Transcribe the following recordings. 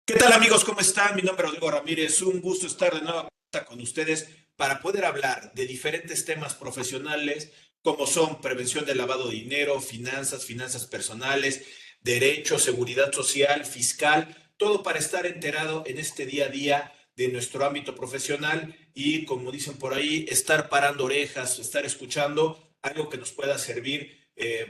¿Qué tal amigos? ¿Cómo están? Mi nombre es Rodrigo Ramírez. Un gusto estar de nuevo con ustedes para poder hablar de diferentes temas profesionales como son prevención del lavado de dinero, finanzas personales, derecho, seguridad social, fiscal, todo para estar enterado en este día a día de nuestro ámbito profesional y, como dicen por ahí, estar parando orejas, estar escuchando algo que nos pueda servir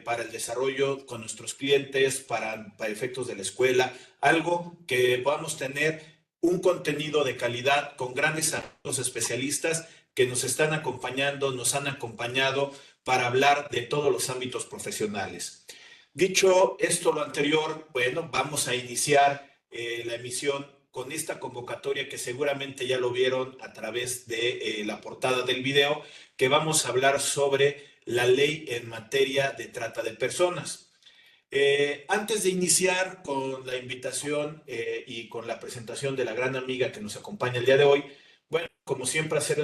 para el desarrollo con nuestros clientes, para efectos de la escuela, algo que podamos tener un contenido de calidad con grandes amigos especialistas que nos están acompañando, nos han acompañado para hablar de todos los ámbitos profesionales. Dicho esto, lo anterior, bueno, vamos a iniciar la emisión con esta convocatoria que seguramente ya lo vieron a través de la portada del video, que vamos a hablar sobre la ley en materia de trata de personas. Antes de iniciar con la invitación y con la presentación de la gran amiga que nos acompaña el día de hoy, bueno, como siempre, hacer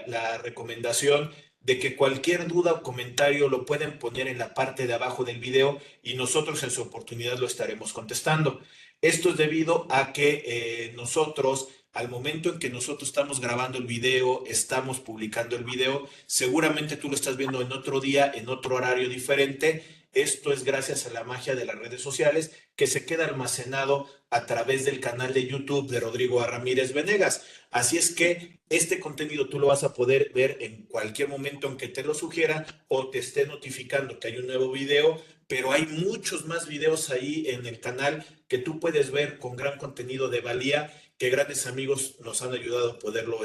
la recomendación de que cualquier duda o comentario lo pueden poner en la parte de abajo del video y nosotros en su oportunidad lo estaremos contestando. Esto es debido a que nosotros, al momento en que nosotros estamos grabando el video, estamos publicando el video, seguramente tú lo estás viendo en otro día, en otro horario diferente. Esto es gracias a la magia de las redes sociales que se queda almacenado a través del canal de YouTube de Rodrigo Ramírez Venegas. Así es que este contenido tú lo vas a poder ver en cualquier momento en que te lo sugiera o te esté notificando que hay un nuevo video, pero hay muchos más videos ahí en el canal que tú puedes ver con gran contenido de valía que grandes amigos nos han ayudado a poderlo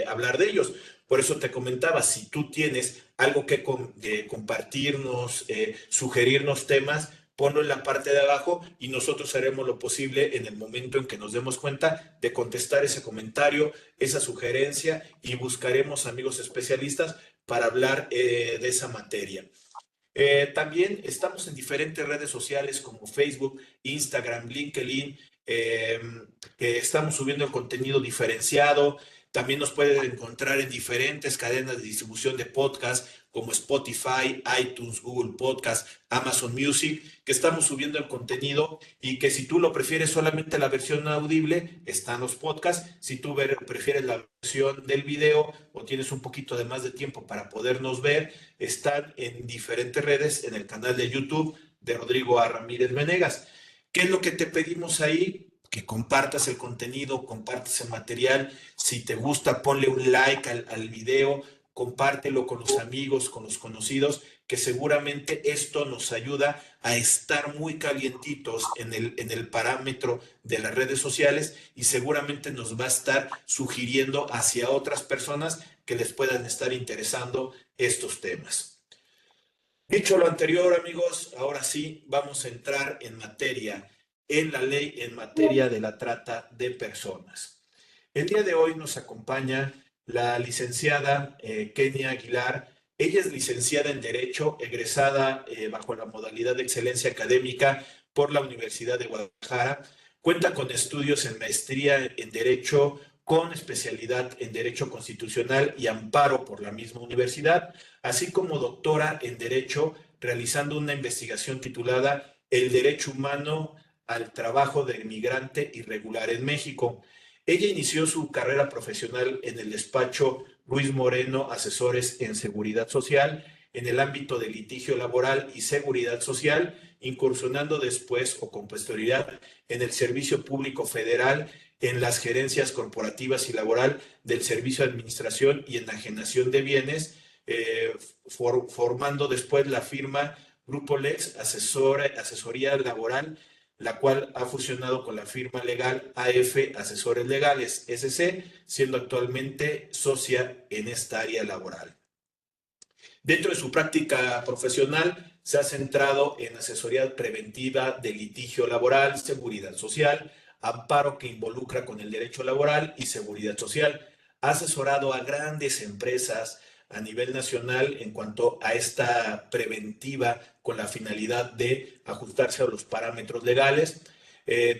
hablar de ellos. Por eso te comentaba, si tú tienes algo que compartirnos, sugerirnos temas, ponlo en la parte de abajo y nosotros haremos lo posible en el momento en que nos demos cuenta de contestar ese comentario, esa sugerencia y buscaremos amigos especialistas para hablar de esa materia. También estamos en diferentes redes sociales como Facebook, Instagram, LinkedIn, eh, que estamos subiendo el contenido diferenciado. También nos pueden encontrar en diferentes cadenas de distribución de podcast como Spotify, iTunes, Google Podcast, Amazon Music, que estamos subiendo el contenido y que si tú lo prefieres solamente la versión audible, están los podcasts. Si tú prefieres la versión del video o tienes un poquito de más de tiempo para podernos ver, están en diferentes redes, en el canal de YouTube de Rodrigo A. Ramírez Venegas. ¿Qué es lo que te pedimos ahí? Que compartas el contenido, compartas el material. Si te gusta, ponle un like al video, compártelo con los amigos, con los conocidos, que seguramente esto nos ayuda a estar muy calientitos en el parámetro de las redes sociales y seguramente nos va a estar sugiriendo hacia otras personas que les puedan estar interesando estos temas. Dicho lo anterior, amigos, ahora sí vamos a entrar en materia, en la ley en materia de la trata de personas. El día de hoy nos acompaña la licenciada Kenia Aguilar. Ella es licenciada en Derecho, egresada bajo la modalidad de excelencia académica por la Universidad de Guadalajara. Cuenta con estudios en maestría en Derecho con especialidad en Derecho Constitucional y Amparo por la misma universidad, así como doctora en Derecho, realizando una investigación titulada El Derecho Humano al Trabajo del Migrante Irregular en México. Ella inició su carrera profesional en el despacho Luis Moreno Asesores en Seguridad Social, en el ámbito de litigio laboral y seguridad social, incursionando después o con posterioridad en el Servicio Público Federal, en las gerencias corporativas y laboral del Servicio de Administración y Enajenación de Bienes, formando después la firma Grupo Lex Asesoría Laboral, la cual ha fusionado con la firma legal AF Asesores Legales SC, siendo actualmente socia en esta área laboral. Dentro de su práctica profesional, se ha centrado en asesoría preventiva de litigio laboral, seguridad social, amparo que involucra con el derecho laboral y seguridad social. Ha asesorado a grandes empresas a nivel nacional en cuanto a esta preventiva con la finalidad de ajustarse a los parámetros legales.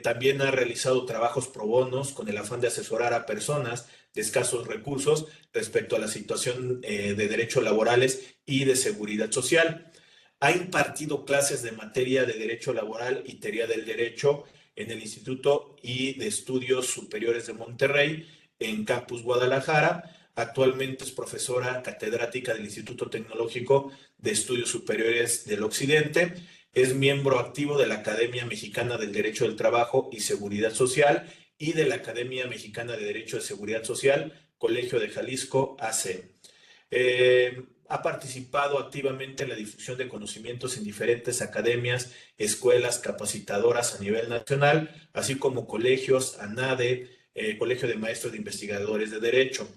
También ha realizado trabajos pro bonos con el afán de asesorar a personas de escasos recursos respecto a la situación de derechos laborales y de seguridad social. Ha impartido clases de materia de derecho laboral y teoría del derecho en el Instituto de Estudios Superiores de Monterrey, en Campus Guadalajara. Actualmente es profesora catedrática del Instituto Tecnológico de Estudios Superiores del Occidente. Es miembro activo de la Academia Mexicana del Derecho del Trabajo y Seguridad Social y de la Academia Mexicana de Derecho de Seguridad Social, Colegio de Jalisco, AC. Ha participado activamente en la difusión de conocimientos en diferentes academias, escuelas capacitadoras a nivel nacional, así como colegios, ANADE, Colegio de Maestros de Investigadores de Derecho.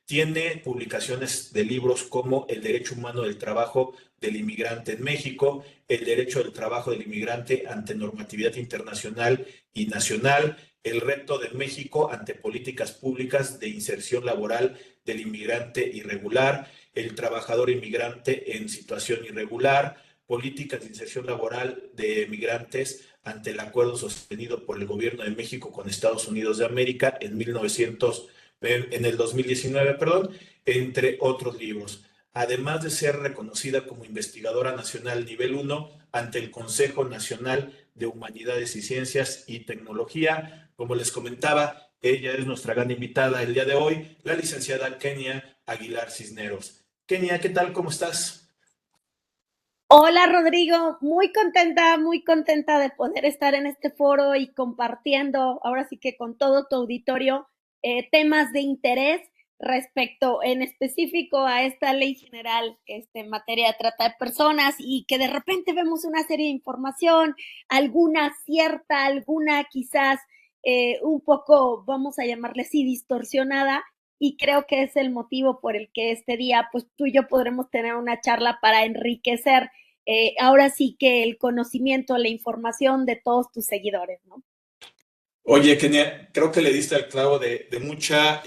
Tiene publicaciones de libros como El Derecho Humano del Trabajo del Inmigrante en México, El Derecho del Trabajo del Inmigrante ante Normatividad Internacional y Nacional, El Reto de México ante Políticas Públicas de Inserción Laboral del Inmigrante Irregular, El Trabajador Inmigrante en Situación Irregular, Políticas de Inserción Laboral de Migrantes ante el acuerdo sostenido por el Gobierno de México con Estados Unidos de América en el 2019, perdón, entre otros libros. Además de ser reconocida como investigadora nacional nivel 1 ante el Consejo Nacional de Humanidades y Ciencias y Tecnología, como les comentaba, ella es nuestra gran invitada el día de hoy, la licenciada Kenia Aguilar Cisneros. Kenia, ¿qué tal? ¿Cómo estás? Hola Rodrigo, muy contenta de poder estar en este foro y compartiendo, ahora sí que con todo tu auditorio, temas de interés respecto en específico a esta ley general en materia de trata de personas y que de repente vemos una serie de información, alguna cierta, alguna quizás un poco, vamos a llamarle así, distorsionada, y creo que es el motivo por el que este día, pues tú y yo podremos tener una charla para enriquecer ahora sí que el conocimiento, la información de todos tus seguidores, ¿no? Oye, Kenia, creo que le diste al clavo de mucha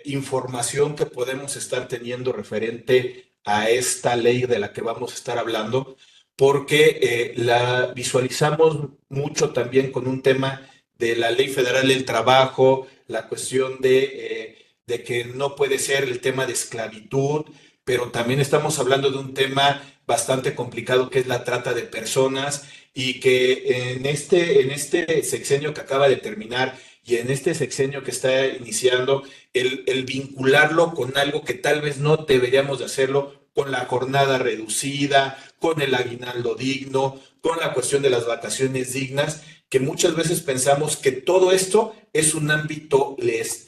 información que podemos estar teniendo referente a esta ley de la que vamos a estar hablando, porque la visualizamos mucho también con un tema de la Ley Federal del Trabajo, la cuestión de que no puede ser el tema de esclavitud, pero también estamos hablando de un tema bastante complicado que es la trata de personas y que en este sexenio que acaba de terminar y en este sexenio que está iniciando, el vincularlo con algo que tal vez no deberíamos de hacerlo, con la jornada reducida, con el aguinaldo digno, con la cuestión de las vacaciones dignas, que muchas veces pensamos que todo esto es un ámbito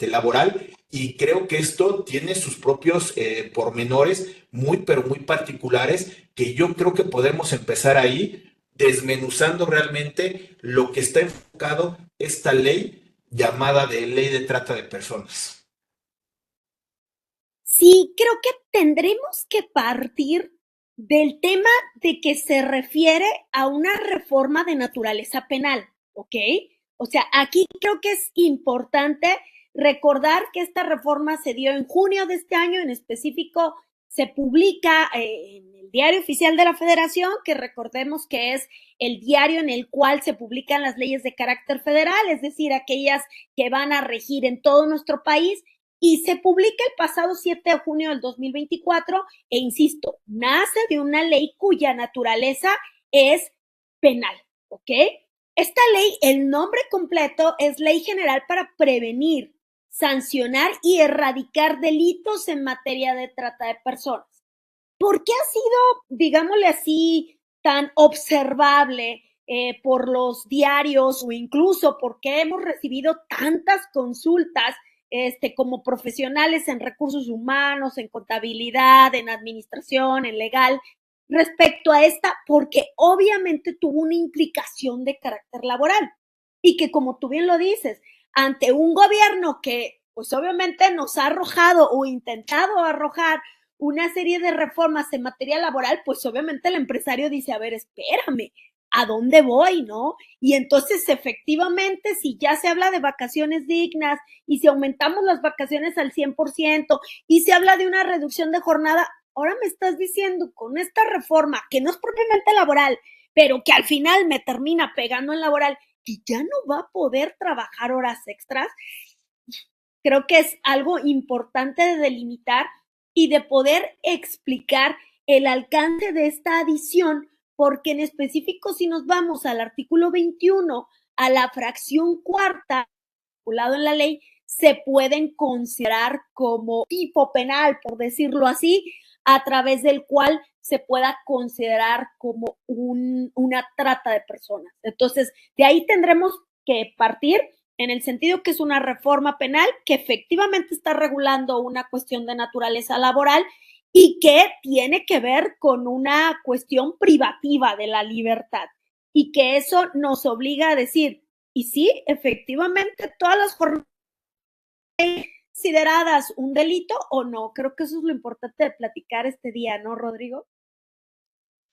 laboral y creo que esto tiene sus propios pormenores muy, pero muy particulares que yo creo que podemos empezar ahí desmenuzando realmente lo que está enfocado esta ley llamada de ley de trata de personas. Sí, creo que tendremos que partir del tema de que se refiere a una reforma de naturaleza penal, ¿ok? O sea, aquí creo que es importante recordar que esta reforma se dio en junio de este año, en específico se publica en el Diario Oficial de la Federación, que recordemos que es el diario en el cual se publican las leyes de carácter federal, es decir, aquellas que van a regir en todo nuestro país, y se publica el pasado 7 de junio del 2024 e insisto, nace de una ley cuya naturaleza es penal, ¿ok? Esta ley, el nombre completo es Ley General para prevenir, sancionar y erradicar delitos en materia de trata de personas. ¿Por qué ha sido, digámosle así, tan observable por los diarios o incluso porque hemos recibido tantas consultas como profesionales en recursos humanos, en contabilidad, en administración, en legal, respecto a esta? Porque obviamente tuvo una implicación de carácter laboral y que, como tú bien lo dices, ante un gobierno que pues obviamente nos ha arrojado o intentado arrojar una serie de reformas en materia laboral, pues obviamente el empresario dice, a ver, espérame, ¿a dónde voy, no? Y entonces, efectivamente, si ya se habla de vacaciones dignas y si aumentamos las vacaciones al 100% y se habla de una reducción de jornada, ahora me estás diciendo con esta reforma, que no es propiamente laboral, pero que al final me termina pegando en laboral, que ya no va a poder trabajar horas extras. Creo que es algo importante de delimitar y de poder explicar el alcance de esta adición, porque en específico si nos vamos al artículo 21, a la fracción cuarta, calculado en la ley, se pueden considerar como tipo penal, por decirlo así, a través del cual se pueda considerar como una trata de personas. Entonces, de ahí tendremos que partir en el sentido que es una reforma penal que efectivamente está regulando una cuestión de naturaleza laboral y que tiene que ver con una cuestión privativa de la libertad y que eso nos obliga a decir, y sí, efectivamente, todas las jornadas consideradas un delito o no. Creo que eso es lo importante de platicar este día, ¿no, Rodrigo?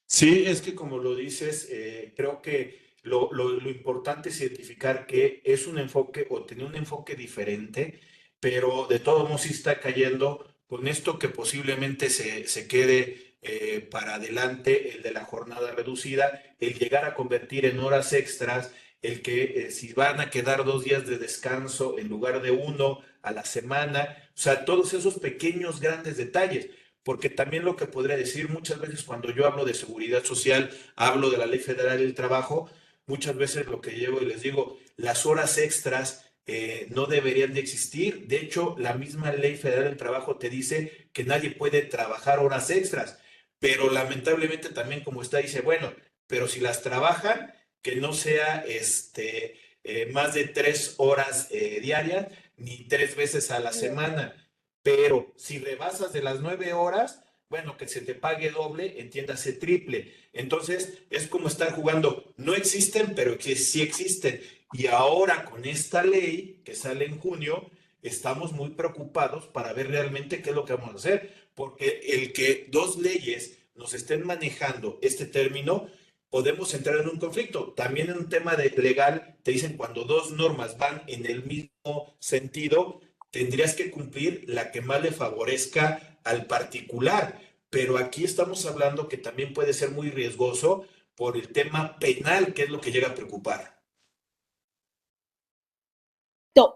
Sí, es que como lo dices, creo que lo importante es identificar que es un enfoque o tener un enfoque diferente, pero de todos modos sí está cayendo con esto que posiblemente se quede para adelante, el de la jornada reducida, el llegar a convertir en horas extras, el que si van a quedar 2 días de descanso en lugar de uno a la semana, o sea, todos esos pequeños, grandes detalles. Porque también lo que podría decir muchas veces cuando yo hablo de seguridad social, hablo de la Ley Federal del Trabajo, muchas veces lo que llevo y les digo, las horas extras no deberían de existir. De hecho, la misma Ley Federal del Trabajo te dice que nadie puede trabajar horas extras, pero lamentablemente también como está dice, bueno, pero si las trabajan, que no sea más de 3 horas diarias ni 3 veces a la semana. Pero si rebasas de las 9 horas, bueno, que se te pague doble, entiéndase triple. Entonces, es como estar jugando. No existen, pero que sí existen. Y ahora con esta ley que sale en junio, estamos muy preocupados para ver realmente qué es lo que vamos a hacer. Porque el que dos leyes nos estén manejando este término, podemos entrar en un conflicto. También en un tema de legal, te dicen cuando dos normas van en el mismo sentido, tendrías que cumplir la que más le favorezca al particular. Pero aquí estamos hablando que también puede ser muy riesgoso por el tema penal, que es lo que llega a preocupar.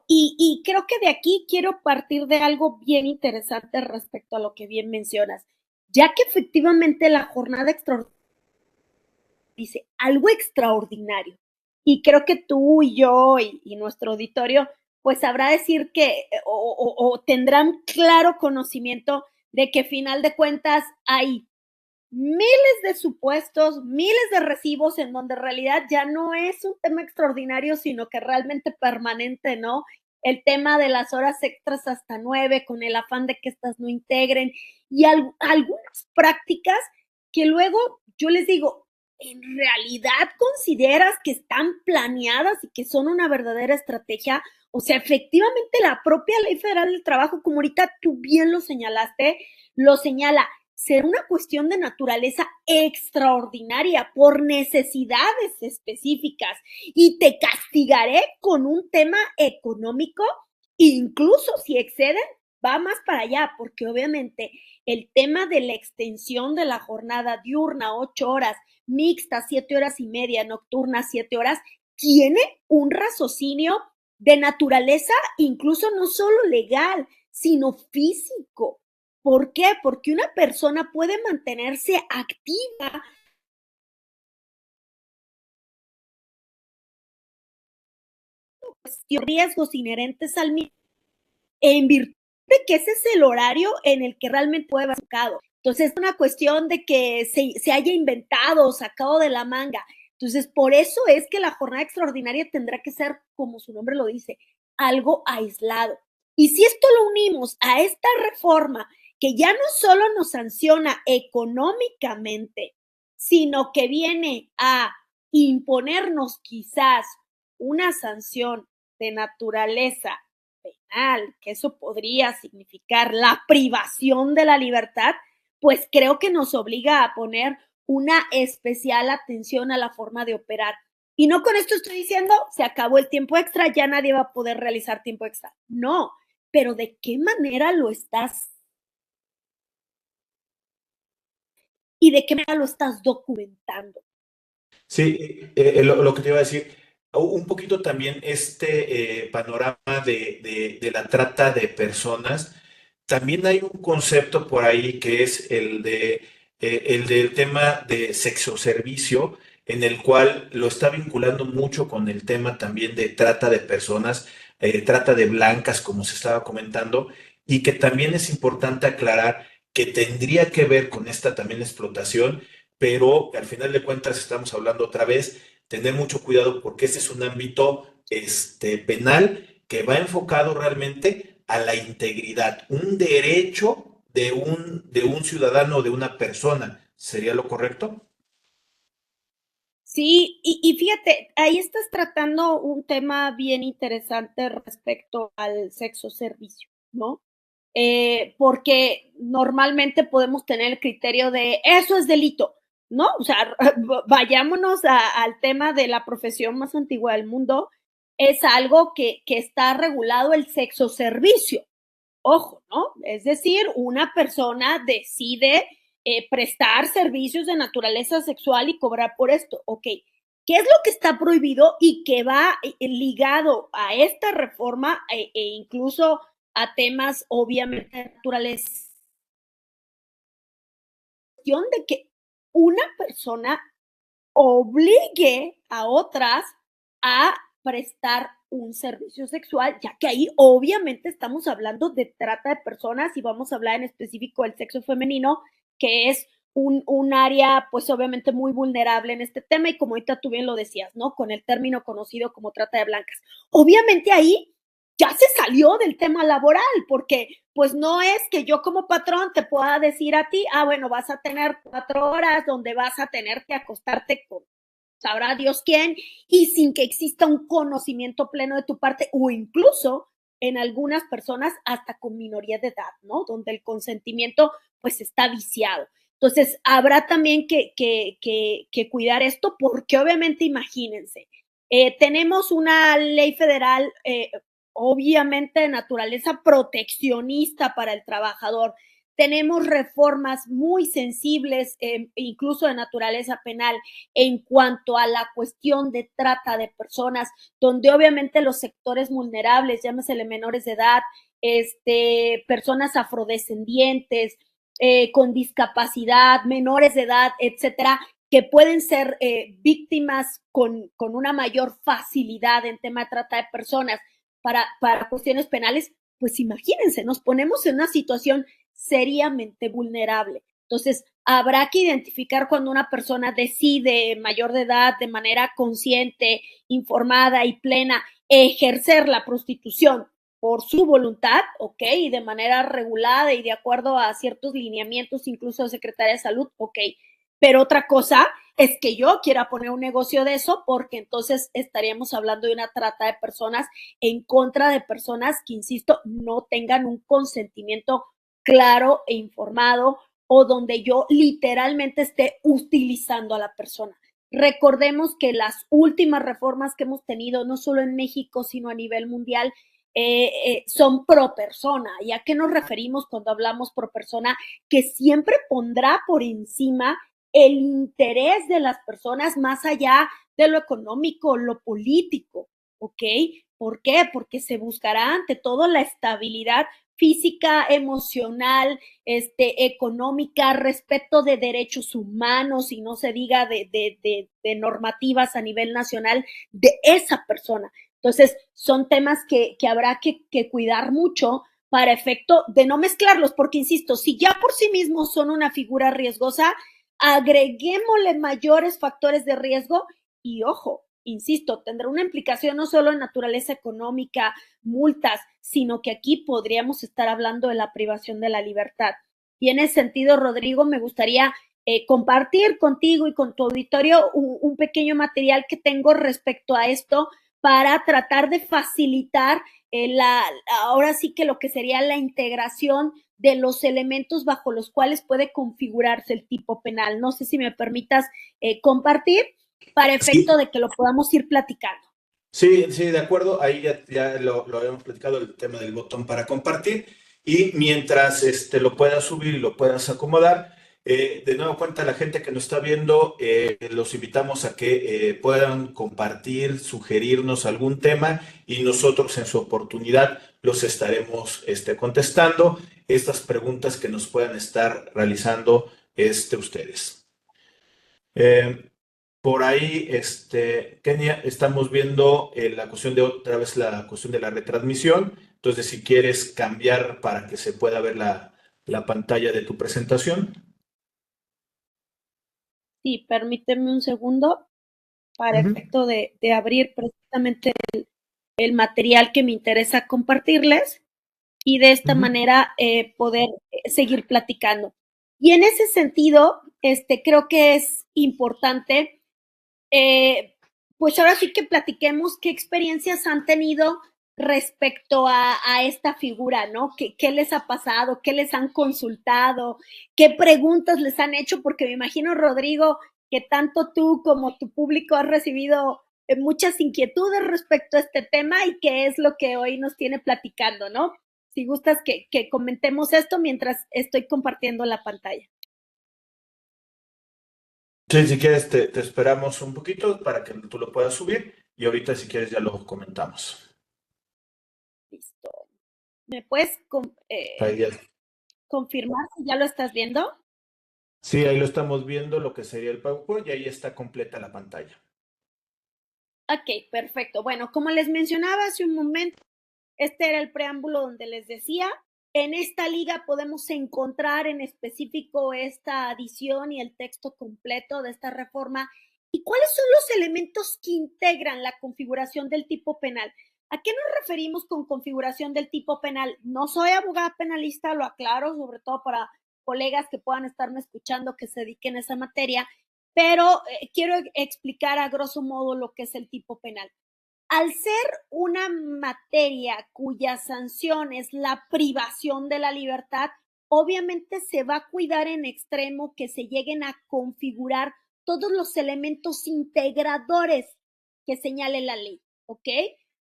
Y creo que de aquí quiero partir de algo bien interesante respecto a lo que bien mencionas, ya que efectivamente la jornada extraordinaria dice algo extraordinario. Y creo que tú y yo y nuestro auditorio, pues sabrá decir que o tendrán claro conocimiento de que final de cuentas hay miles de supuestos, miles de recibos en donde en realidad ya no es un tema extraordinario, sino que realmente permanente, ¿no? El tema de las horas extras hasta 9, con el afán de que estas no integren, y algunas prácticas que luego yo les digo, ¿en realidad consideras que están planeadas y que son una verdadera estrategia? O sea, efectivamente la propia Ley Federal del Trabajo, como ahorita tú bien lo señalaste, lo señala, ser una cuestión de naturaleza extraordinaria por necesidades específicas y te castigaré con un tema económico, incluso si exceden, va más para allá, porque obviamente el tema de la extensión de la jornada diurna, 8 horas, mixta, 7 horas y media, nocturna, 7 horas, tiene un raciocinio de naturaleza incluso no solo legal, sino físico. ¿Por qué? Porque una persona puede mantenerse activa y riesgos inherentes al mismo en virtud de que ese es el horario en el que realmente puede haber sacado. Entonces, es una cuestión de que se haya inventado o sacado de la manga. Entonces, por eso es que la jornada extraordinaria tendrá que ser, como su nombre lo dice, algo aislado. Y si esto lo unimos a esta reforma, que ya no solo nos sanciona económicamente, sino que viene a imponernos quizás una sanción de naturaleza penal, que eso podría significar la privación de la libertad, pues creo que nos obliga a poner una especial atención a la forma de operar. Y no con esto estoy diciendo, se acabó el tiempo extra, ya nadie va a poder realizar tiempo extra. No, pero ¿de qué manera lo estás y de qué manera lo estás documentando? Sí, lo que te iba a decir, un poquito también este panorama de la trata de personas, también hay un concepto por ahí que es el del tema de sexoservicio, en el cual lo está vinculando mucho con el tema también de trata de personas, trata de blancas, como se estaba comentando, y que también es importante aclarar que tendría que ver con esta también explotación, pero que al final de cuentas estamos hablando otra vez, tener mucho cuidado porque este es un ámbito penal que va enfocado realmente a la integridad, un derecho de un ciudadano, de una persona. ¿Sería lo correcto? Sí, y fíjate, ahí estás tratando un tema bien interesante respecto al sexo servicio, ¿no? Porque normalmente podemos tener el criterio de eso es delito, ¿no? O sea, vayámonos al tema de la profesión más antigua del mundo, es algo que está regulado el sexo servicio. Ojo, ¿no? Es decir, una persona decide prestar servicios de naturaleza sexual y cobrar por esto. Ok, ¿qué es lo que está prohibido y que va ligado a esta reforma e incluso a temas obviamente naturales? De que una persona obligue a otras a prestar un servicio sexual, ya que ahí obviamente estamos hablando de trata de personas y vamos a hablar en específico del sexo femenino, que es un área pues obviamente muy vulnerable en este tema y como ahorita tú bien lo decías, ¿no? Con el término conocido como trata de blancas. Obviamente ahí ya se salió del tema laboral, porque pues no es que yo como patrón te pueda decir a ti, ah, bueno, vas a tener 4 horas donde vas a tener que acostarte con sabrá Dios quién, y sin que exista un conocimiento pleno de tu parte, o incluso en algunas personas hasta con minoría de edad, ¿no? Donde el consentimiento pues está viciado. Entonces, habrá también que cuidar esto porque obviamente imagínense, tenemos una ley federal obviamente de naturaleza proteccionista para el trabajador. Tenemos reformas muy sensibles, incluso de naturaleza penal, en cuanto a la cuestión de trata de personas, donde obviamente los sectores vulnerables, llámesele menores de edad, personas afrodescendientes, con discapacidad, menores de edad, etcétera, que pueden ser víctimas con una mayor facilidad en tema de trata de personas para cuestiones penales, pues imagínense, nos ponemos en una situación seriamente vulnerable. Entonces, habrá que identificar cuando una persona decide, mayor de edad, de manera consciente, informada y plena, ejercer la prostitución por su voluntad, ok, y de manera regulada y de acuerdo a ciertos lineamientos, incluso de Secretaría de Salud, ok. Pero otra cosa es que yo quiera poner un negocio de eso, porque entonces estaríamos hablando de una trata de personas en contra de personas que, insisto, no tengan un consentimiento claro e informado o donde yo literalmente esté utilizando a la persona. Recordemos que las últimas reformas que hemos tenido, no solo en México, sino a nivel mundial, son pro persona. ¿Y a qué nos referimos cuando hablamos pro persona? Que siempre pondrá por encima el interés de las personas más allá de lo económico, lo político, ¿ok? ¿Por qué? Porque se buscará ante todo la estabilidad física, emocional, económica, respeto de derechos humanos y no se diga de normativas a nivel nacional de esa persona. Entonces, son temas que habrá que cuidar mucho para efecto de no mezclarlos, porque insisto, si ya por sí mismos son una figura riesgosa, agreguémosle mayores factores de riesgo y ojo, insisto, tendrá una implicación no solo en naturaleza económica, multas, sino que aquí podríamos estar hablando de la privación de la libertad. Y en ese sentido, Rodrigo, me gustaría compartir contigo y con tu auditorio un pequeño material que tengo respecto a esto para tratar de facilitar ahora sí que lo que sería la integración de los elementos bajo los cuales puede configurarse el tipo penal. No sé si me permitas compartir para efecto Sí, de que lo podamos ir platicando. sí, sí, de acuerdo. Ahí ya lo habíamos platicado, el tema del botón para compartir. Y mientras lo puedas subir y lo puedas acomodar, de nuevo cuenta la gente que nos está viendo, los invitamos a que puedan compartir, sugerirnos algún tema y nosotros en su oportunidad los estaremos contestando estas preguntas que nos puedan estar realizando ustedes. Eh, Por ahí, Kenia, estamos viendo la cuestión de otra vez la cuestión de la retransmisión. Entonces, si quieres cambiar para que se pueda ver la pantalla de tu presentación. Sí, permíteme un segundo para Ujú, efecto de abrir precisamente el material que me interesa compartirles y de esta ujú. manera poder seguir platicando. Y en ese sentido, creo que es importante, pues ahora sí que platiquemos qué experiencias han tenido respecto a esta figura, ¿no? ¿Qué les ha pasado? ¿Qué les han consultado? ¿Qué preguntas les han hecho? Porque me imagino, Rodrigo, que tanto tú como tu público has recibido muchas inquietudes respecto a este tema y qué es lo que hoy nos tiene platicando, ¿no? Si gustas que comentemos esto mientras estoy compartiendo la pantalla. Sí, si quieres, te esperamos un poquito para que tú lo puedas subir y ahorita, si quieres, ya lo comentamos. Listo. ¿Me puedes Ahí ya. confirmar si ya lo estás viendo? Sí, ahí lo estamos viendo, lo que sería el PowerPoint y ahí está completa la pantalla. Ok, perfecto. Bueno, como les mencionaba hace un momento, este era el preámbulo donde les decía, en esta liga podemos encontrar en específico esta adición y el texto completo de esta reforma. ¿Y cuáles son los elementos que integran la configuración del tipo penal? ¿A qué nos referimos con configuración del tipo penal? No soy abogada penalista, lo aclaro, sobre todo para colegas que puedan estarme escuchando que se dediquen a esa materia, pero quiero explicar a grosso modo lo que es el tipo penal. Al ser una materia cuya sanción es la privación de la libertad, obviamente se va a cuidar en extremo que se lleguen a configurar todos los elementos integradores que señale la ley, ¿ok?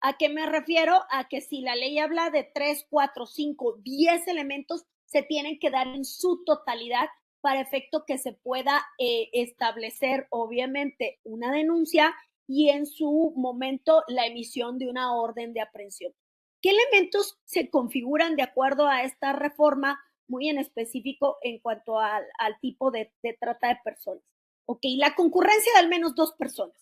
¿A qué me refiero? A que si la ley habla de 3, 4, 5, 10 elementos, se tienen que dar en su totalidad para efecto que se pueda establecer, obviamente, una denuncia y en su momento la emisión de una orden de aprehensión. ¿Qué elementos se configuran de acuerdo a esta reforma muy en específico en cuanto al tipo de trata de personas? Ok, la concurrencia de al menos dos personas.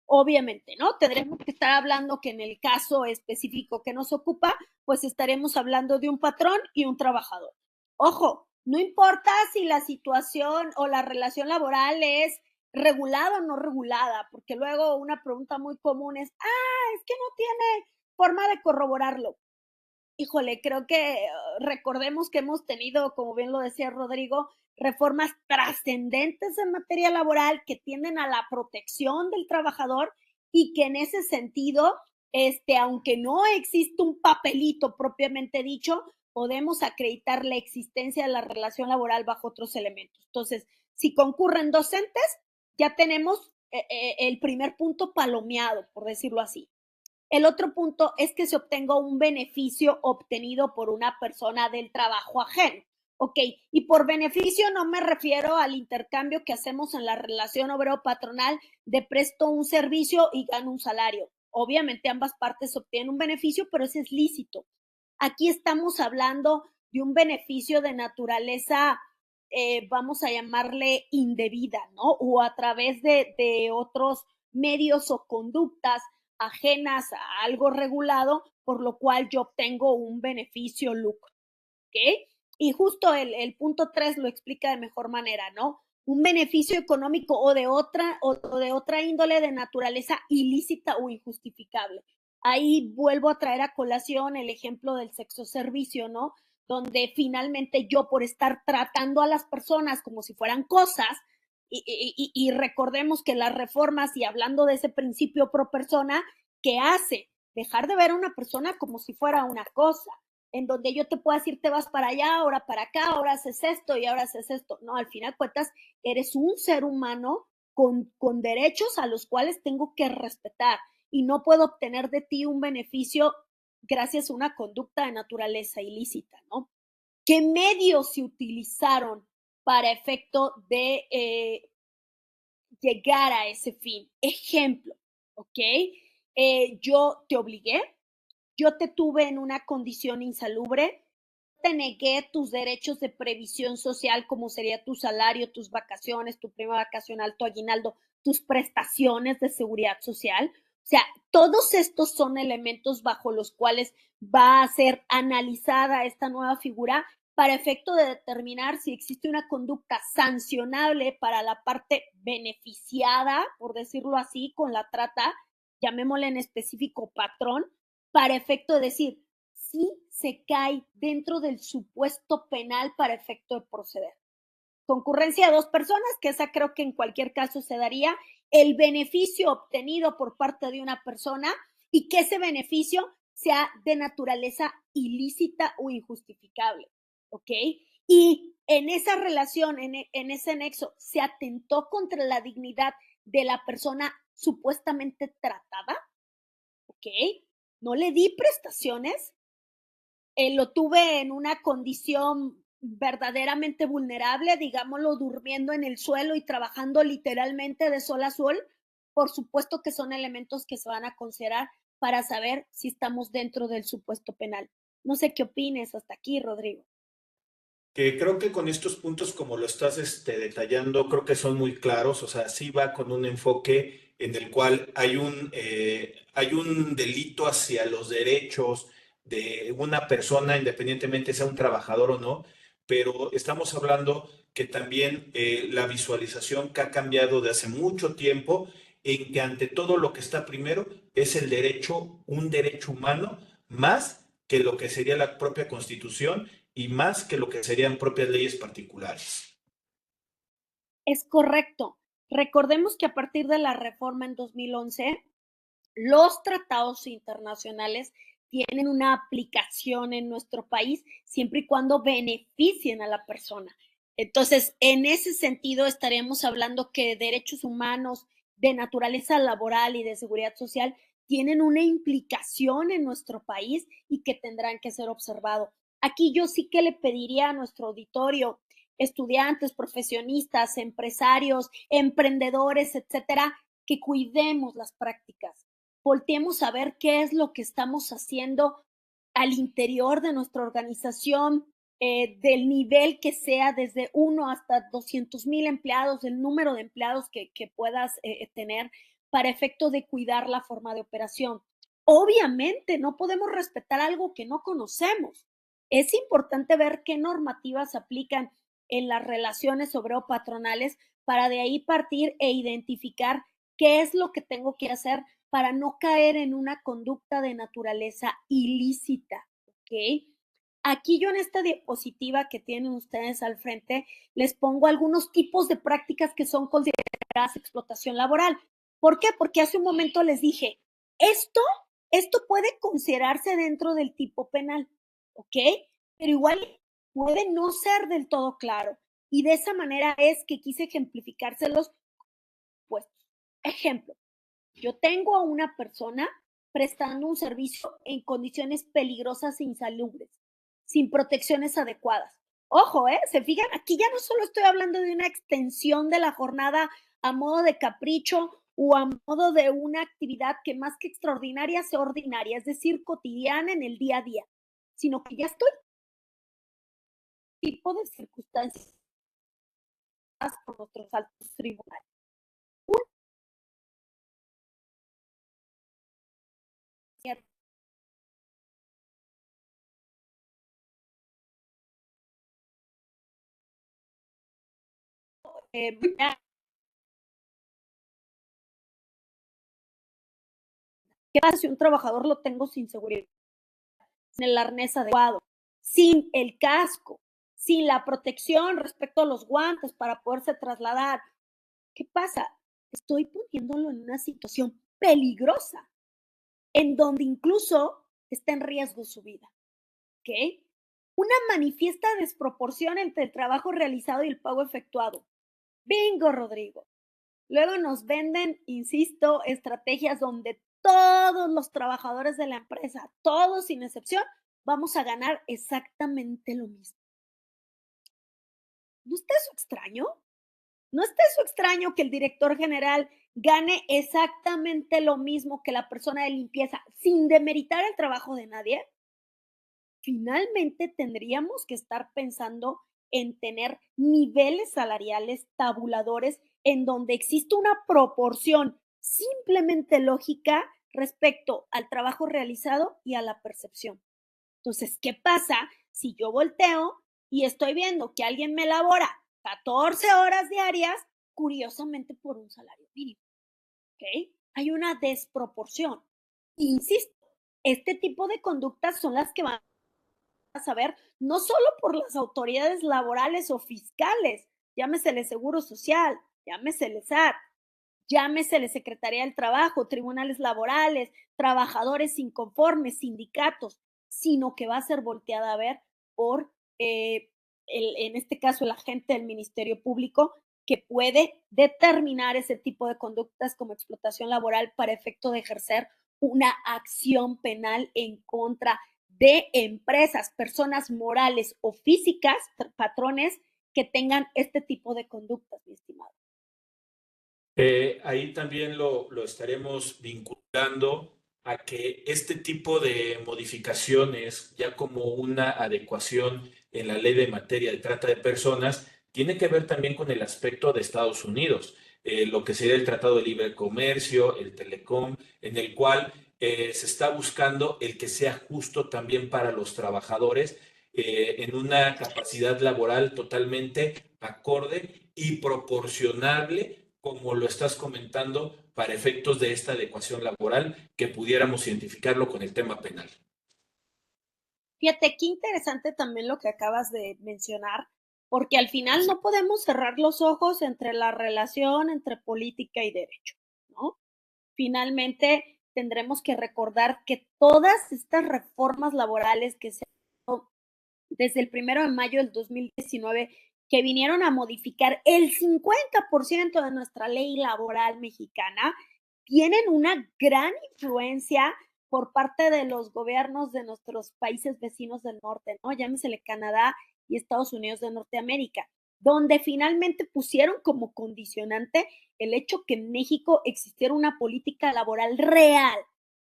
Obviamente, ¿no? Tendremos que estar hablando que en el caso específico que nos ocupa, pues estaremos hablando de un patrón y un trabajador. Ojo, no importa si la situación o la relación laboral es regulada o no regulada, porque luego una pregunta muy común es, es que no tiene forma de corroborarlo. Híjole, creo que recordemos que hemos tenido, como bien lo decía Rodrigo, reformas trascendentes en materia laboral que tienden a la protección del trabajador y que en ese sentido, aunque no existe un papelito propiamente dicho, podemos acreditar la existencia de la relación laboral bajo otros elementos. Entonces, si concurren docentes, ya tenemos el primer punto palomeado, por decirlo así. El otro punto es que se obtenga un beneficio obtenido por una persona del trabajo ajeno. Ok, y por beneficio no me refiero al intercambio que hacemos en la relación obrero-patronal de presto un servicio y gano un salario. Obviamente ambas partes obtienen un beneficio, pero ese es lícito. Aquí estamos hablando de un beneficio de naturaleza, vamos a llamarle indebida, ¿no? O a través de otros medios o conductas ajenas a algo regulado, por lo cual yo obtengo un beneficio lucro. ¿Ok? Y justo el punto 3 lo explica de mejor manera, ¿no? Un beneficio económico o de otra índole de naturaleza ilícita o injustificable. Ahí vuelvo a traer a colación el ejemplo del sexo servicio, ¿no? Donde finalmente yo por estar tratando a las personas como si fueran cosas, y recordemos que las reformas, y hablando de ese principio pro persona, ¿qué hace? Dejar de ver a una persona como si fuera una cosa, en donde yo te puedo decir, te vas para allá, ahora para acá, ahora haces esto y ahora haces esto. No, al final de cuentas, eres un ser humano con derechos a los cuales tengo que respetar y no puedo obtener de ti un beneficio gracias a una conducta de naturaleza ilícita, ¿no? ¿Qué medios se utilizaron para efecto de llegar a ese fin? Ejemplo, ¿ok? Yo te obligué, yo te tuve en una condición insalubre, te negué tus derechos de previsión social, como sería tu salario, tus vacaciones, tu prima vacacional, tu aguinaldo, tus prestaciones de seguridad social. O sea, todos estos son elementos bajo los cuales va a ser analizada esta nueva figura para efecto de determinar si existe una conducta sancionable para la parte beneficiada, por decirlo así, con la trata, llamémosle en específico patrón, para efecto de decir si se cae dentro del supuesto penal para efecto de proceder. Concurrencia de 2 personas, que esa creo que en cualquier caso se daría, el beneficio obtenido por parte de una persona y que ese beneficio sea de naturaleza ilícita o injustificable, ¿ok? Y en esa relación, en ese nexo, se atentó contra la dignidad de la persona supuestamente tratada, ¿ok? No le di prestaciones, lo tuve en una condición verdaderamente vulnerable, digámoslo, durmiendo en el suelo y trabajando literalmente de sol a sol. Por supuesto que son elementos que se van a considerar para saber si estamos dentro del supuesto penal. No sé qué opines hasta aquí, Rodrigo. Que creo que con estos puntos, como lo estás detallando, creo que son muy claros. O sea, sí va con un enfoque en el cual hay un delito hacia los derechos de una persona, independientemente sea un trabajador o no, pero estamos hablando que también la visualización que ha cambiado de hace mucho tiempo, en que ante todo lo que está primero es el derecho, un derecho humano, más que lo que sería la propia Constitución y más que lo que serían propias leyes particulares. Es correcto. Recordemos que a partir de la reforma en 2011, los tratados internacionales tienen una aplicación en nuestro país siempre y cuando beneficien a la persona. Entonces, en ese sentido, estaremos hablando que derechos humanos de naturaleza laboral y de seguridad social tienen una implicación en nuestro país y que tendrán que ser observados. Aquí yo sí que le pediría a nuestro auditorio, estudiantes, profesionistas, empresarios, emprendedores, etcétera, que cuidemos las prácticas, volteemos a ver qué es lo que estamos haciendo al interior de nuestra organización, del nivel que sea, desde 1 hasta 200,000 empleados, el número de empleados que puedas tener para efecto de cuidar la forma de operación. Obviamente no podemos respetar algo que no conocemos. Es importante ver qué normativas se aplican en las relaciones obrero-patronales para de ahí partir e identificar qué es lo que tengo que hacer para no caer en una conducta de naturaleza ilícita, ¿ok? Aquí yo en esta diapositiva que tienen ustedes al frente les pongo algunos tipos de prácticas que son consideradas explotación laboral. ¿Por qué? Porque hace un momento les dije, esto, esto puede considerarse dentro del tipo penal, ¿ok? Pero igual puede no ser del todo claro. Y de esa manera es que quise ejemplificárselos puestos. Ejemplo, yo tengo a una persona prestando un servicio en condiciones peligrosas e insalubres, sin protecciones adecuadas. Ojo, se fijan, aquí ya no solo estoy hablando de una extensión de la jornada a modo de capricho o a modo de una actividad que más que extraordinaria sea ordinaria, es decir, cotidiana en el día a día, sino que ya estoy en tipo de circunstancias por nuestros altos tribunales. Eh, ¿Qué pasa si un trabajador lo tengo sin seguridad, sin el arnés adecuado, sin el casco, sin la protección respecto a los guantes para poderse trasladar? ¿Qué pasa? Estoy poniéndolo en una situación peligrosa, en donde incluso está en riesgo su vida. ¿Ok? Una manifiesta desproporción entre el trabajo realizado y el pago efectuado. Bingo, Rodrigo. Luego nos venden, insisto, estrategias donde todos los trabajadores de la empresa, todos sin excepción, vamos a ganar exactamente lo mismo. ¿No está eso extraño? ¿No está eso extraño que el director general gane exactamente lo mismo que la persona de limpieza sin demeritar el trabajo de nadie? Finalmente tendríamos que estar pensando en tener niveles salariales tabuladores en donde existe una proporción simplemente lógica respecto al trabajo realizado y a la percepción. Entonces, ¿qué pasa si yo volteo y estoy viendo que alguien me labora 14 horas diarias, curiosamente por un salario mínimo? ¿Ok? Hay una desproporción. Insisto, este tipo de conductas son las que van a saber no solo por las autoridades laborales o fiscales, llámesele Seguro Social, llámesele SAT, llámesele Secretaría del Trabajo, tribunales laborales, trabajadores inconformes, sindicatos, sino que va a ser volteada a ver por, en este caso, el agente del Ministerio Público, que puede determinar ese tipo de conductas como explotación laboral para efecto de ejercer una acción penal en contra de empresas, personas morales o físicas, patrones que tengan este tipo de conductas, mi estimado. Ahí también lo estaremos vinculando a que este tipo de modificaciones, ya como una adecuación en la ley de materia de trata de personas, tiene que ver también con el aspecto de Estados Unidos, lo que sería el Tratado de Libre Comercio, el Telecom, en el cual se está buscando el que sea justo también para los trabajadores en una capacidad laboral totalmente acorde y proporcionable, como lo estás comentando, para efectos de esta adecuación laboral, que pudiéramos identificarlo con el tema penal. Fíjate, qué interesante también lo que acabas de mencionar, porque al final no podemos cerrar los ojos entre la relación entre política y derecho, ¿no? Finalmente tendremos que recordar que todas estas reformas laborales que se desde el 1 de mayo del 2019, que vinieron a modificar el 50% de nuestra ley laboral mexicana, tienen una gran influencia por parte de los gobiernos de nuestros países vecinos del norte, ¿no? Llámesele Canadá y Estados Unidos de Norteamérica, donde finalmente pusieron como condicionante el hecho que en México existiera una política laboral real,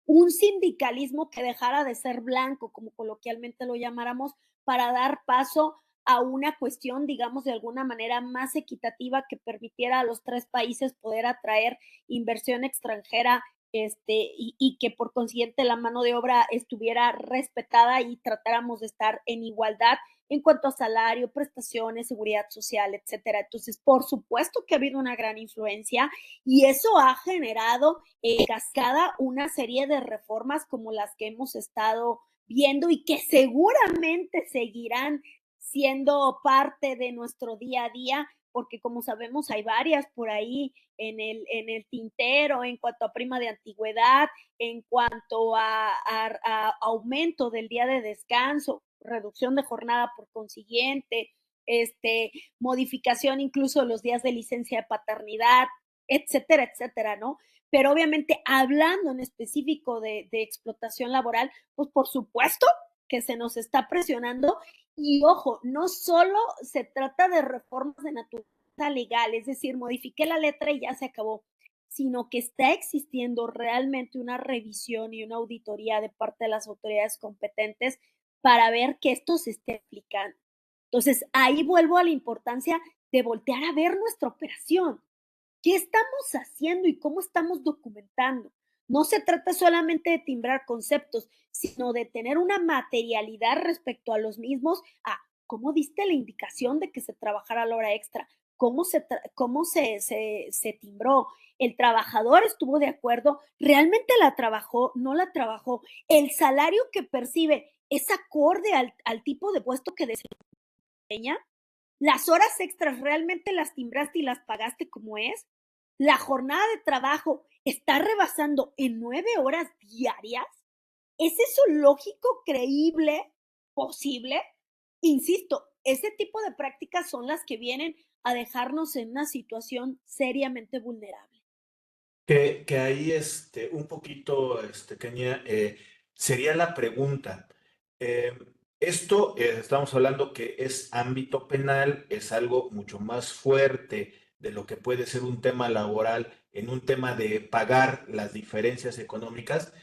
un sindicalismo que dejara de ser blanco, como coloquialmente lo llamáramos, para dar paso a una cuestión, digamos, de alguna manera más equitativa que permitiera a los tres países poder atraer inversión extranjera, y que por consiguiente la mano de obra estuviera respetada y tratáramos de estar en igualdad en cuanto a salario, prestaciones, seguridad social, etcétera. Entonces, por supuesto que ha habido una gran influencia y eso ha generado cascada una serie de reformas como las que hemos estado viendo y que seguramente seguirán siendo parte de nuestro día a día, porque como sabemos hay varias por ahí en el tintero en cuanto a prima de antigüedad, en cuanto a aumento del día de descanso, reducción de jornada por consiguiente, modificación incluso de los días de licencia de paternidad, etcétera, etcétera, ¿no? Pero obviamente hablando en específico de explotación laboral, pues por supuesto que se nos está presionando y ojo, no solo se trata de reformas de naturaleza legal, es decir, modifiqué la letra y ya se acabó, sino que está existiendo realmente una revisión y una auditoría de parte de las autoridades competentes para ver que esto se esté aplicando. Entonces, ahí vuelvo a la importancia de voltear a ver nuestra operación. ¿Qué estamos haciendo y cómo estamos documentando? No se trata solamente de timbrar conceptos, sino de tener una materialidad respecto a los mismos. ¿Cómo diste la indicación de que se trabajara la hora extra? ¿Cómo se timbró? ¿El trabajador estuvo de acuerdo? ¿Realmente la trabajó? ¿No la trabajó? ¿El salario que percibe es acorde al tipo de puesto que desempeña? ¿Las horas extras realmente las timbraste y las pagaste como es? ¿La jornada de trabajo está rebasando en 9 horas diarias? ¿Es eso lógico, creíble, posible? Insisto, ese tipo de prácticas son las que vienen a dejarnos en una situación seriamente vulnerable. Que ahí un poquito, Kenia, sería la pregunta. Eh, esto, estamos hablando que es ámbito penal, es algo mucho más fuerte de lo que puede ser un tema laboral en un tema de pagar las diferencias económicas.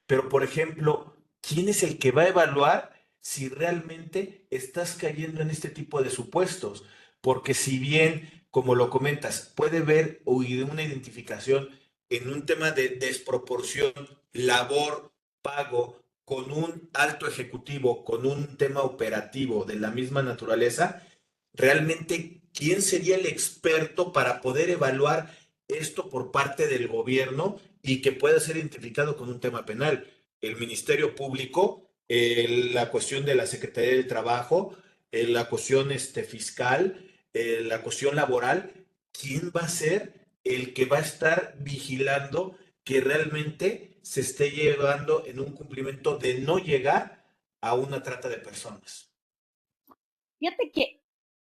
Pero, por ejemplo, ¿quién es el que va a evaluar si realmente estás cayendo en este tipo de supuestos? porque si bien, como lo comentas, puede ver una identificación en un tema de desproporción, labor, pago, con un alto ejecutivo, con un tema operativo de la misma naturaleza, realmente, ¿quién sería el experto para poder evaluar esto por parte del gobierno y que pueda ser identificado con un tema penal? El Ministerio Público, la cuestión de la Secretaría del Trabajo, la cuestión fiscal, la cuestión laboral. ¿Quién va a ser el que va a estar vigilando que realmente se esté llevando en un cumplimiento de no llegar a una trata de personas? Fíjate que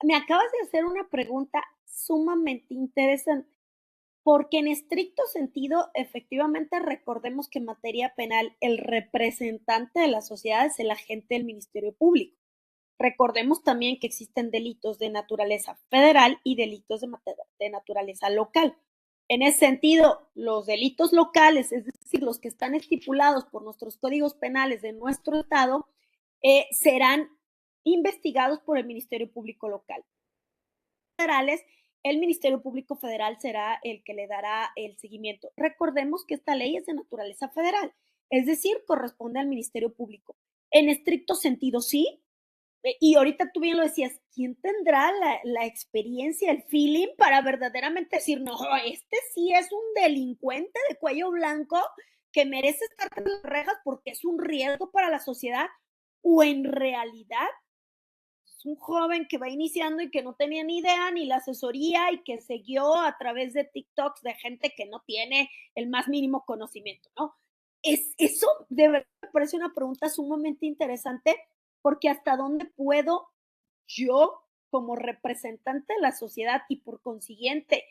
me acabas de hacer una pregunta sumamente interesante, porque en estricto sentido, efectivamente, recordemos que en materia penal el representante de la sociedad es el agente del Ministerio Público. Recordemos también que existen delitos de naturaleza federal y delitos de naturaleza local. En ese sentido, los delitos locales, es decir, los que están estipulados por nuestros códigos penales de nuestro estado, serán investigados por el Ministerio Público local. Federales, el Ministerio Público Federal será el que le dará el seguimiento. Recordemos que esta ley es de naturaleza federal, es decir, corresponde al Ministerio Público. En estricto sentido, sí, y ahorita tú bien lo decías, ¿quién tendrá la experiencia, el feeling para verdaderamente decir, no, este sí es un delincuente de cuello blanco que merece estar en las rejas porque es un riesgo para la sociedad? ¿O en realidad es un joven que va iniciando y que no tenía ni idea ni la asesoría y que siguió a través de TikToks de gente que no tiene el más mínimo conocimiento, ¿no? Eso de verdad me parece una pregunta sumamente interesante, porque hasta dónde puedo yo, como representante de la sociedad y por consiguiente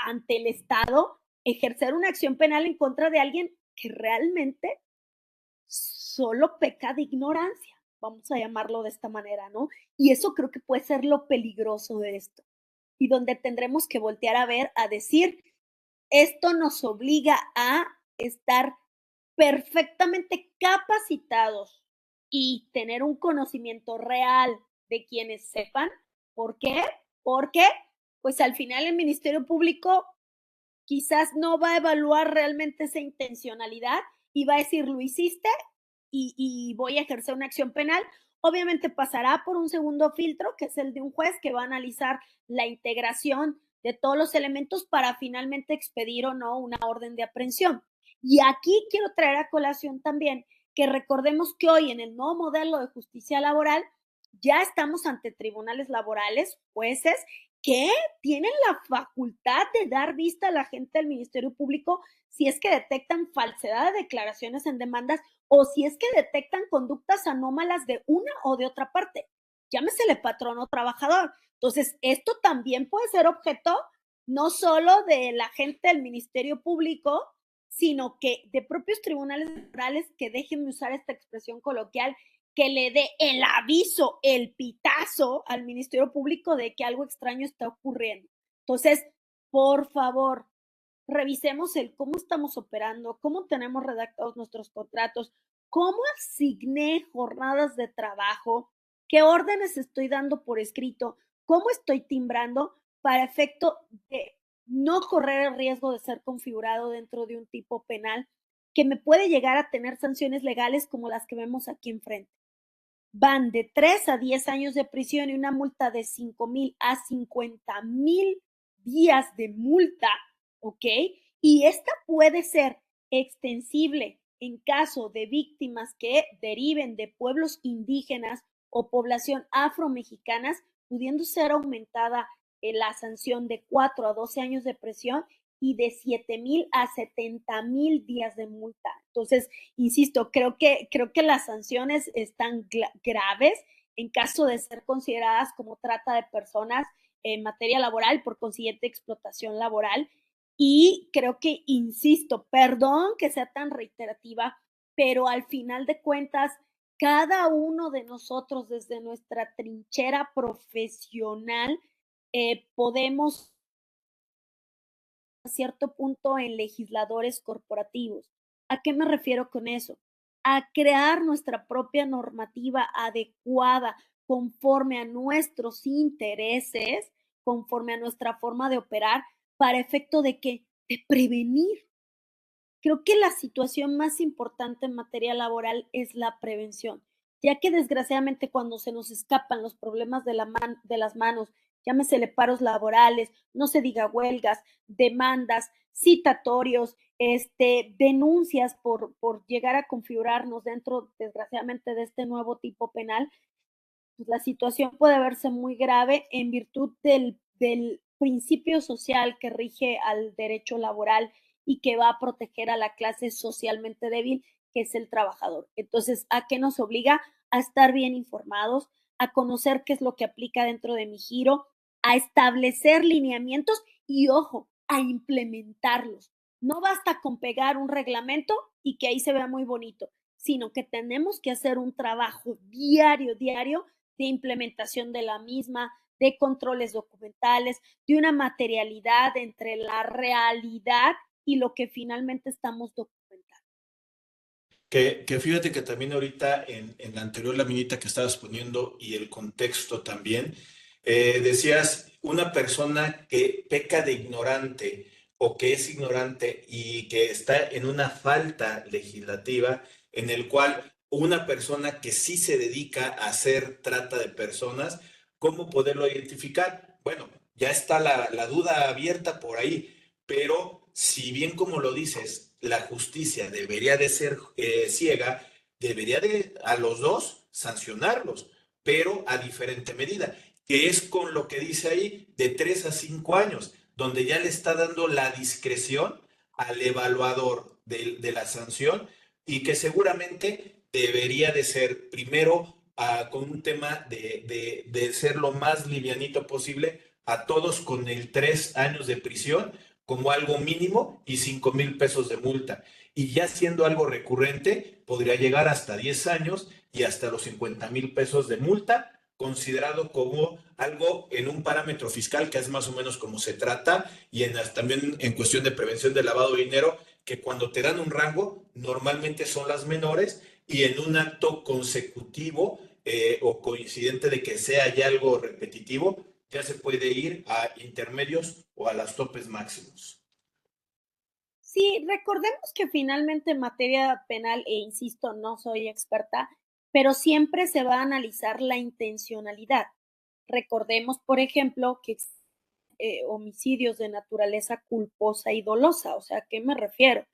ante el Estado, ejercer una acción penal en contra de alguien que realmente solo peca de ignorancia, vamos a llamarlo de esta manera, ¿no? Y eso creo que puede ser lo peligroso de esto, y donde tendremos que voltear a ver, a decir, esto nos obliga a estar perfectamente capacitados y tener un conocimiento real de quienes sepan. ¿Por qué? Porque, pues al final el Ministerio Público quizás no va a evaluar realmente esa intencionalidad y va a decir, lo hiciste y voy a ejercer una acción penal. Obviamente pasará por un segundo filtro, que es el de un juez que va a analizar la integración de todos los elementos para finalmente expedir o no una orden de aprehensión. Y aquí quiero traer a colación también que recordemos que hoy en el nuevo modelo de justicia laboral ya estamos ante tribunales laborales, jueces, que tienen la facultad de dar vista a la gente del Ministerio Público si es que detectan falsedad de declaraciones en demandas o si es que detectan conductas anómalas de una o de otra parte. Llámesele patrón o trabajador. Entonces, esto también puede ser objeto no solo de la gente del Ministerio Público, sino que de propios tribunales laborales que dejen de usar esta expresión coloquial, que le dé el aviso, el pitazo al Ministerio Público de que algo extraño está ocurriendo. Entonces, por favor, revisemos el cómo estamos operando, cómo tenemos redactados nuestros contratos, cómo asigné jornadas de trabajo, qué órdenes estoy dando por escrito, cómo estoy timbrando para efecto de no correr el riesgo de ser configurado dentro de un tipo penal que me puede llegar a tener sanciones legales como las que vemos aquí enfrente. Van de 3 a 10 años de prisión y una multa de 5,000 a 50,000 días de multa, ¿ok? Y esta puede ser extensible en caso de víctimas que deriven de pueblos indígenas o población afromexicanas, pudiendo ser aumentada la sanción de 4 a 12 años de prisión y de 7,000 a 70,000 días de multa. Entonces, insisto, creo que las sanciones están graves en caso de ser consideradas como trata de personas en materia laboral, por consiguiente explotación laboral. Y creo que, insisto, perdón que sea tan reiterativa, pero al final de cuentas, cada uno de nosotros desde nuestra trinchera profesional podemos a cierto punto en legisladores corporativos. ¿A qué me refiero con eso? A crear nuestra propia normativa adecuada conforme a nuestros intereses, conforme a nuestra forma de operar, para efecto de qué, de prevenir. Creo que la situación más importante en materia laboral es la prevención, ya que desgraciadamente cuando se nos escapan los problemas de las manos, llámesele paros laborales, no se diga huelgas, demandas, citatorios, denuncias por llegar a configurarnos dentro, desgraciadamente, de este nuevo tipo penal, pues la situación puede verse muy grave en virtud del principio social que rige al derecho laboral y que va a proteger a la clase socialmente débil, que es el trabajador. Entonces, ¿a qué nos obliga? A estar bien informados, a conocer qué es lo que aplica dentro de mi giro, a establecer lineamientos y, ojo, a implementarlos. No basta con pegar un reglamento y que ahí se vea muy bonito, sino que tenemos que hacer un trabajo diario, diario, de implementación de la misma, de controles documentales, de una materialidad entre la realidad y lo que finalmente estamos documentando. Que fíjate que también ahorita en la anterior laminita que estabas poniendo y el contexto también, decías una persona que peca de ignorante o que es ignorante y que está en una falta legislativa en el cual una persona que sí se dedica a hacer trata de personas, ¿cómo poderlo identificar? Bueno, ya está la duda abierta por ahí, pero si bien como lo dices, la justicia debería de ser ciega, debería de a los dos sancionarlos, pero a diferente medida, que es con lo que dice ahí, de 3 a 5 años, donde ya le está dando la discreción al evaluador de la sanción y que seguramente debería de ser primero con un tema de ser lo más livianito posible a todos con el 3 años de prisión como algo mínimo y 5,000 pesos de multa. Y ya siendo algo recurrente, podría llegar hasta 10 años y hasta los 50,000 pesos de multa, considerado como algo en un parámetro fiscal que es más o menos como se trata y también en cuestión de prevención de lavado de dinero, que cuando te dan un rango, normalmente son las menores y en un acto consecutivo o coincidente de que sea ya algo repetitivo, ya se puede ir a intermedios o a las topes máximos. Sí, recordemos que finalmente en materia penal, e insisto, no soy experta, pero siempre se va a analizar la intencionalidad. Recordemos, por ejemplo, que homicidios de naturaleza culposa y dolosa. O sea, ¿a qué me refiero?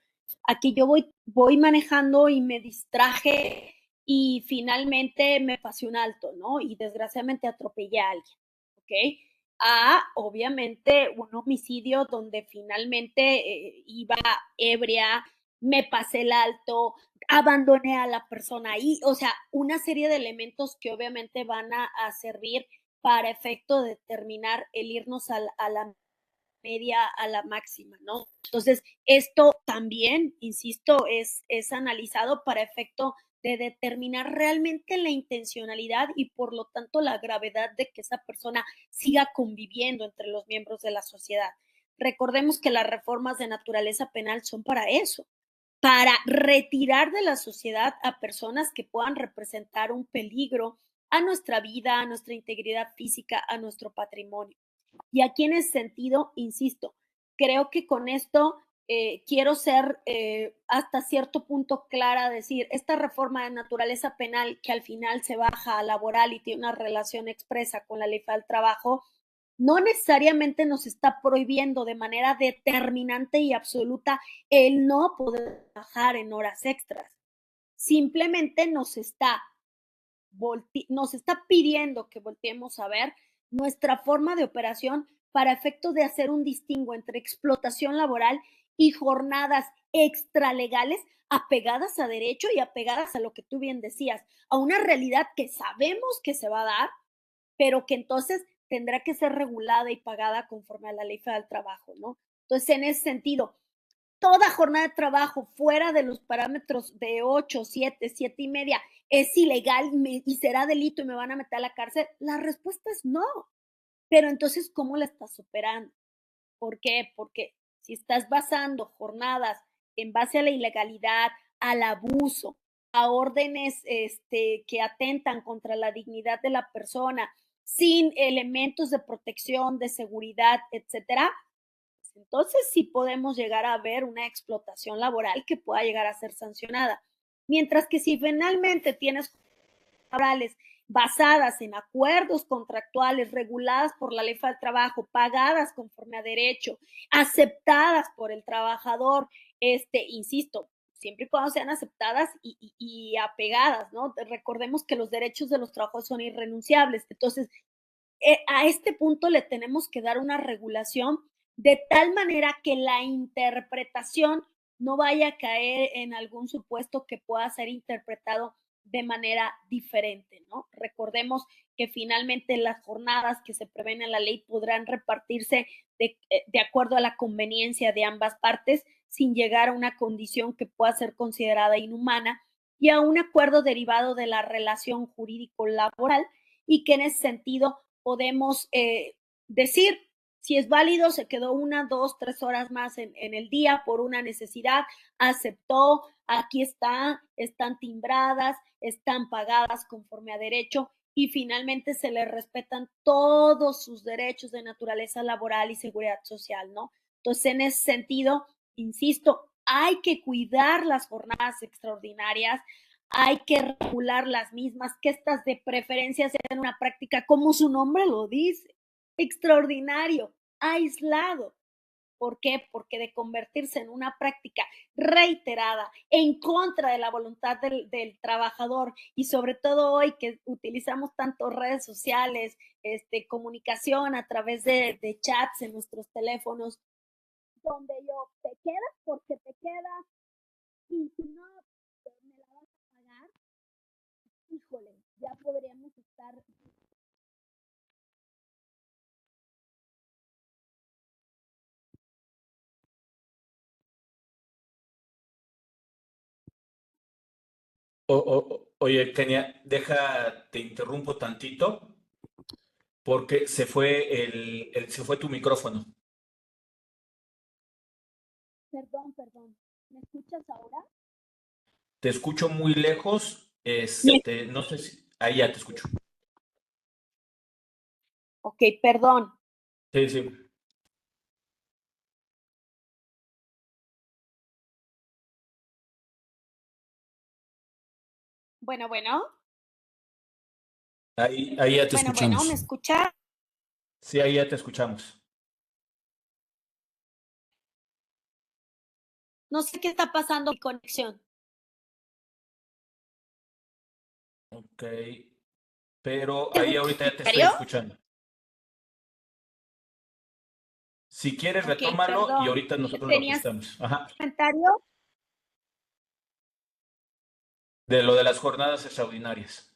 Aquí yo voy manejando y me distraje y finalmente me pasé un alto, ¿no? Y desgraciadamente atropellé a alguien, ¿ok? A, obviamente, un homicidio donde finalmente iba ebria, me pasé el alto, abandoné a la persona ahí, o sea, una serie de elementos que obviamente van a servir para efecto de determinar el irnos a la media, a la máxima, ¿no? Entonces, esto también, insisto, es analizado para efecto de determinar realmente la intencionalidad y por lo tanto la gravedad de que esa persona siga conviviendo entre los miembros de la sociedad. Recordemos que las reformas de naturaleza penal son para eso, para retirar de la sociedad a personas que puedan representar un peligro a nuestra vida, a nuestra integridad física, a nuestro patrimonio. Y aquí en ese sentido, insisto, creo que con esto quiero ser hasta cierto punto clara, decir, esta reforma de naturaleza penal que al final se baja a laboral y tiene una relación expresa con la ley del trabajo, no necesariamente nos está prohibiendo de manera determinante y absoluta el no poder trabajar en horas extras. Simplemente nos está pidiendo que volteemos a ver nuestra forma de operación para efectos de hacer un distingo entre explotación laboral y jornadas extralegales apegadas a derecho y apegadas a lo que tú bien decías, a una realidad que sabemos que se va a dar, pero que entonces tendrá que ser regulada y pagada conforme a la ley federal del trabajo, ¿no? Entonces, en ese sentido, toda jornada de trabajo fuera de los parámetros de 8, 7, 7 y media es ilegal y será delito y me van a meter a la cárcel, la respuesta es no. Pero entonces, ¿cómo la estás operando? ¿Por qué? Porque si estás basando jornadas en base a la ilegalidad, al abuso, a órdenes que atentan contra la dignidad de la persona, sin elementos de protección, de seguridad, etcétera, pues entonces sí podemos llegar a ver una explotación laboral que pueda llegar a ser sancionada. Mientras que si finalmente tienes laborales basadas en acuerdos contractuales reguladas por la ley del trabajo, pagadas conforme a derecho, aceptadas por el trabajador, insisto, siempre y cuando sean aceptadas y apegadas, ¿no? Recordemos que los derechos de los trabajadores son irrenunciables. Entonces, a este punto le tenemos que dar una regulación de tal manera que la interpretación no vaya a caer en algún supuesto que pueda ser interpretado de manera diferente, ¿no? Recordemos que finalmente las jornadas que se prevén en la ley podrán repartirse de acuerdo a la conveniencia de ambas partes sin llegar a una condición que pueda ser considerada inhumana y a un acuerdo derivado de la relación jurídico-laboral y que en ese sentido podemos decir si es válido, se quedó 1, 2, 3 horas más en el día por una necesidad, aceptó, aquí está, están timbradas, están pagadas conforme a derecho y finalmente se le respetan todos sus derechos de naturaleza laboral y seguridad social, ¿no? Entonces, en ese sentido, insisto, hay que cuidar las jornadas extraordinarias, hay que regular las mismas, que estas de preferencia sean una práctica como su nombre lo dice, extraordinario, aislado. ¿Por qué? Porque de convertirse en una práctica reiterada en contra de la voluntad del trabajador y sobre todo hoy que utilizamos tanto redes sociales, comunicación a través de chats en nuestros teléfonos, donde yo te quedas porque te quedas y si no me la vas a pagar, híjole, ya podríamos estar. Oye, Kenia, te interrumpo tantito porque se fue tu micrófono. Perdón, ¿me escuchas ahora? Te escucho muy lejos, Bien. no sé si, ahí ya te escucho. Ok, perdón. Sí, sí. Bueno, bueno, Ahí ya te bueno, ¿me escuchamos. escucha? Sí, ahí ya te escuchamos. No sé qué está pasando con mi conexión. Ok, pero ¿Te ahí gusta ahorita el ya te estoy comentario? escuchando. Si quieres, Ok, retómalo y perdón. ahorita nosotros lo ¿Tenías ajustamos. Ajá. comentario? De lo de las jornadas extraordinarias.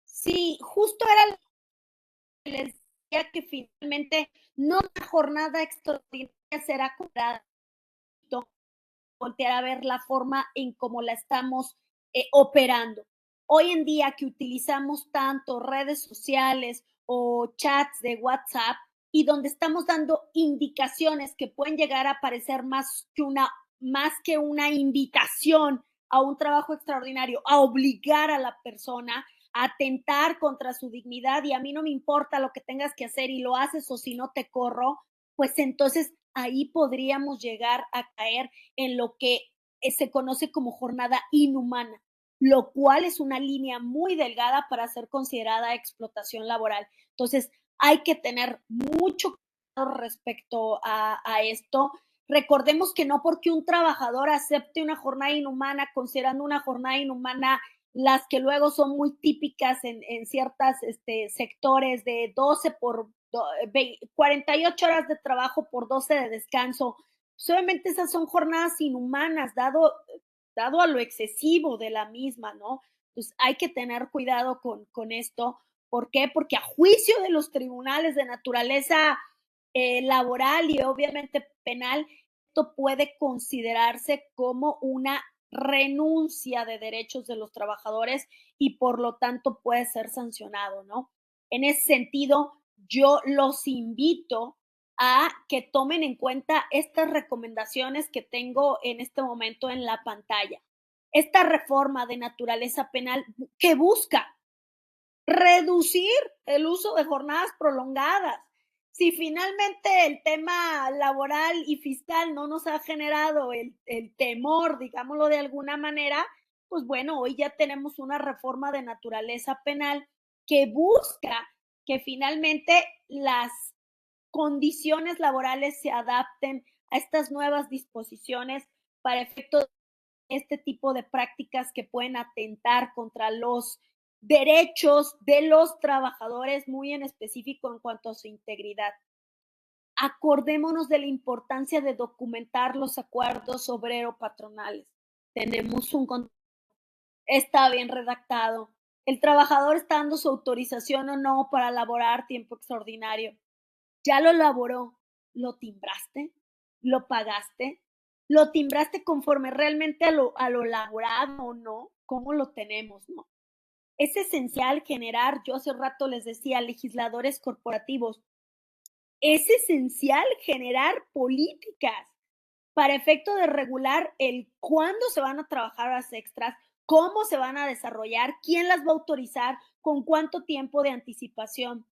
Sí, justo era lo que les decía que finalmente no la jornada extraordinaria será cobrada. Voltear a ver la forma en cómo la estamos operando. Hoy en día que utilizamos tanto redes sociales o chats de WhatsApp y donde estamos dando indicaciones que pueden llegar a parecer más que una invitación a un trabajo extraordinario, a obligar a la persona a atentar contra su dignidad y a mí no me importa lo que tengas que hacer y lo haces o si no te corro, pues entonces ahí podríamos llegar a caer en lo que se conoce como jornada inhumana, lo cual es una línea muy delgada para ser considerada explotación laboral. Entonces, hay que tener mucho cuidado respecto a esto. Recordemos que no porque un trabajador acepte una jornada inhumana, considerando una jornada inhumana las que luego son muy típicas en ciertos sectores de 12 por 48 horas de trabajo por 12 de descanso, obviamente esas son jornadas inhumanas, dado a lo excesivo de la misma, ¿no? Pues hay que tener cuidado con esto. ¿Por qué? Porque a juicio de los tribunales de naturaleza laboral y obviamente penal, esto puede considerarse como una renuncia de derechos de los trabajadores y por lo tanto puede ser sancionado, ¿no? En ese sentido, yo los invito a que tomen en cuenta estas recomendaciones que tengo en este momento en la pantalla. Esta reforma de naturaleza penal que busca reducir el uso de jornadas prolongadas. Si finalmente el tema laboral y fiscal no nos ha generado el temor, digámoslo de alguna manera, pues bueno, hoy ya tenemos una reforma de naturaleza penal que busca que finalmente las condiciones laborales se adapten a estas nuevas disposiciones para efecto este tipo de prácticas que pueden atentar contra los derechos de los trabajadores, muy en específico en cuanto a su integridad. Acordémonos de la importancia de documentar los acuerdos obrero-patronales. Tenemos un contrato, está bien redactado, el trabajador está dando su autorización o no para laborar tiempo extraordinario. Ya lo laboró, ¿lo timbraste? ¿Lo pagaste? ¿Lo timbraste conforme realmente a lo laborado o no? ¿Cómo lo tenemos, no? Es esencial generar, yo hace rato les decía, legisladores corporativos, es esencial generar políticas para efecto de regular el cuándo se van a trabajar horas extras, cómo se van a desarrollar, quién las va a autorizar, con cuánto tiempo de anticipación,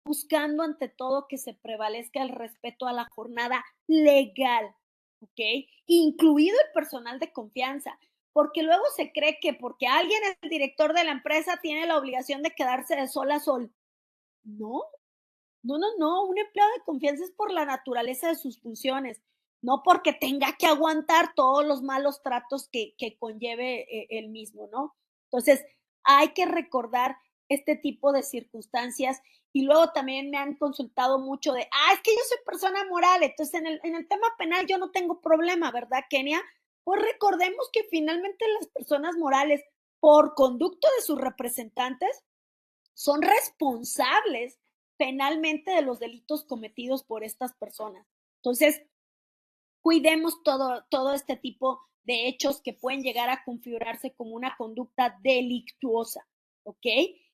buscando ante todo que se prevalezca el respeto a la jornada legal, ¿ok? Incluido el personal de confianza, porque luego se cree que porque alguien es el director de la empresa tiene la obligación de quedarse de sol a sol. No, no, un empleado de confianza es por la naturaleza de sus funciones, no porque tenga que aguantar todos los malos tratos que conlleve el mismo, ¿no? Entonces, hay que recordar este tipo de circunstancias y luego también me han consultado mucho de, es que yo soy persona moral, entonces en el tema penal yo no tengo problema, ¿verdad, Kenia? Pues recordemos que finalmente las personas morales, por conducto de sus representantes, son responsables penalmente de los delitos cometidos por estas personas. Entonces, cuidemos todo este tipo de hechos que pueden llegar a configurarse como una conducta delictuosa, ¿ok?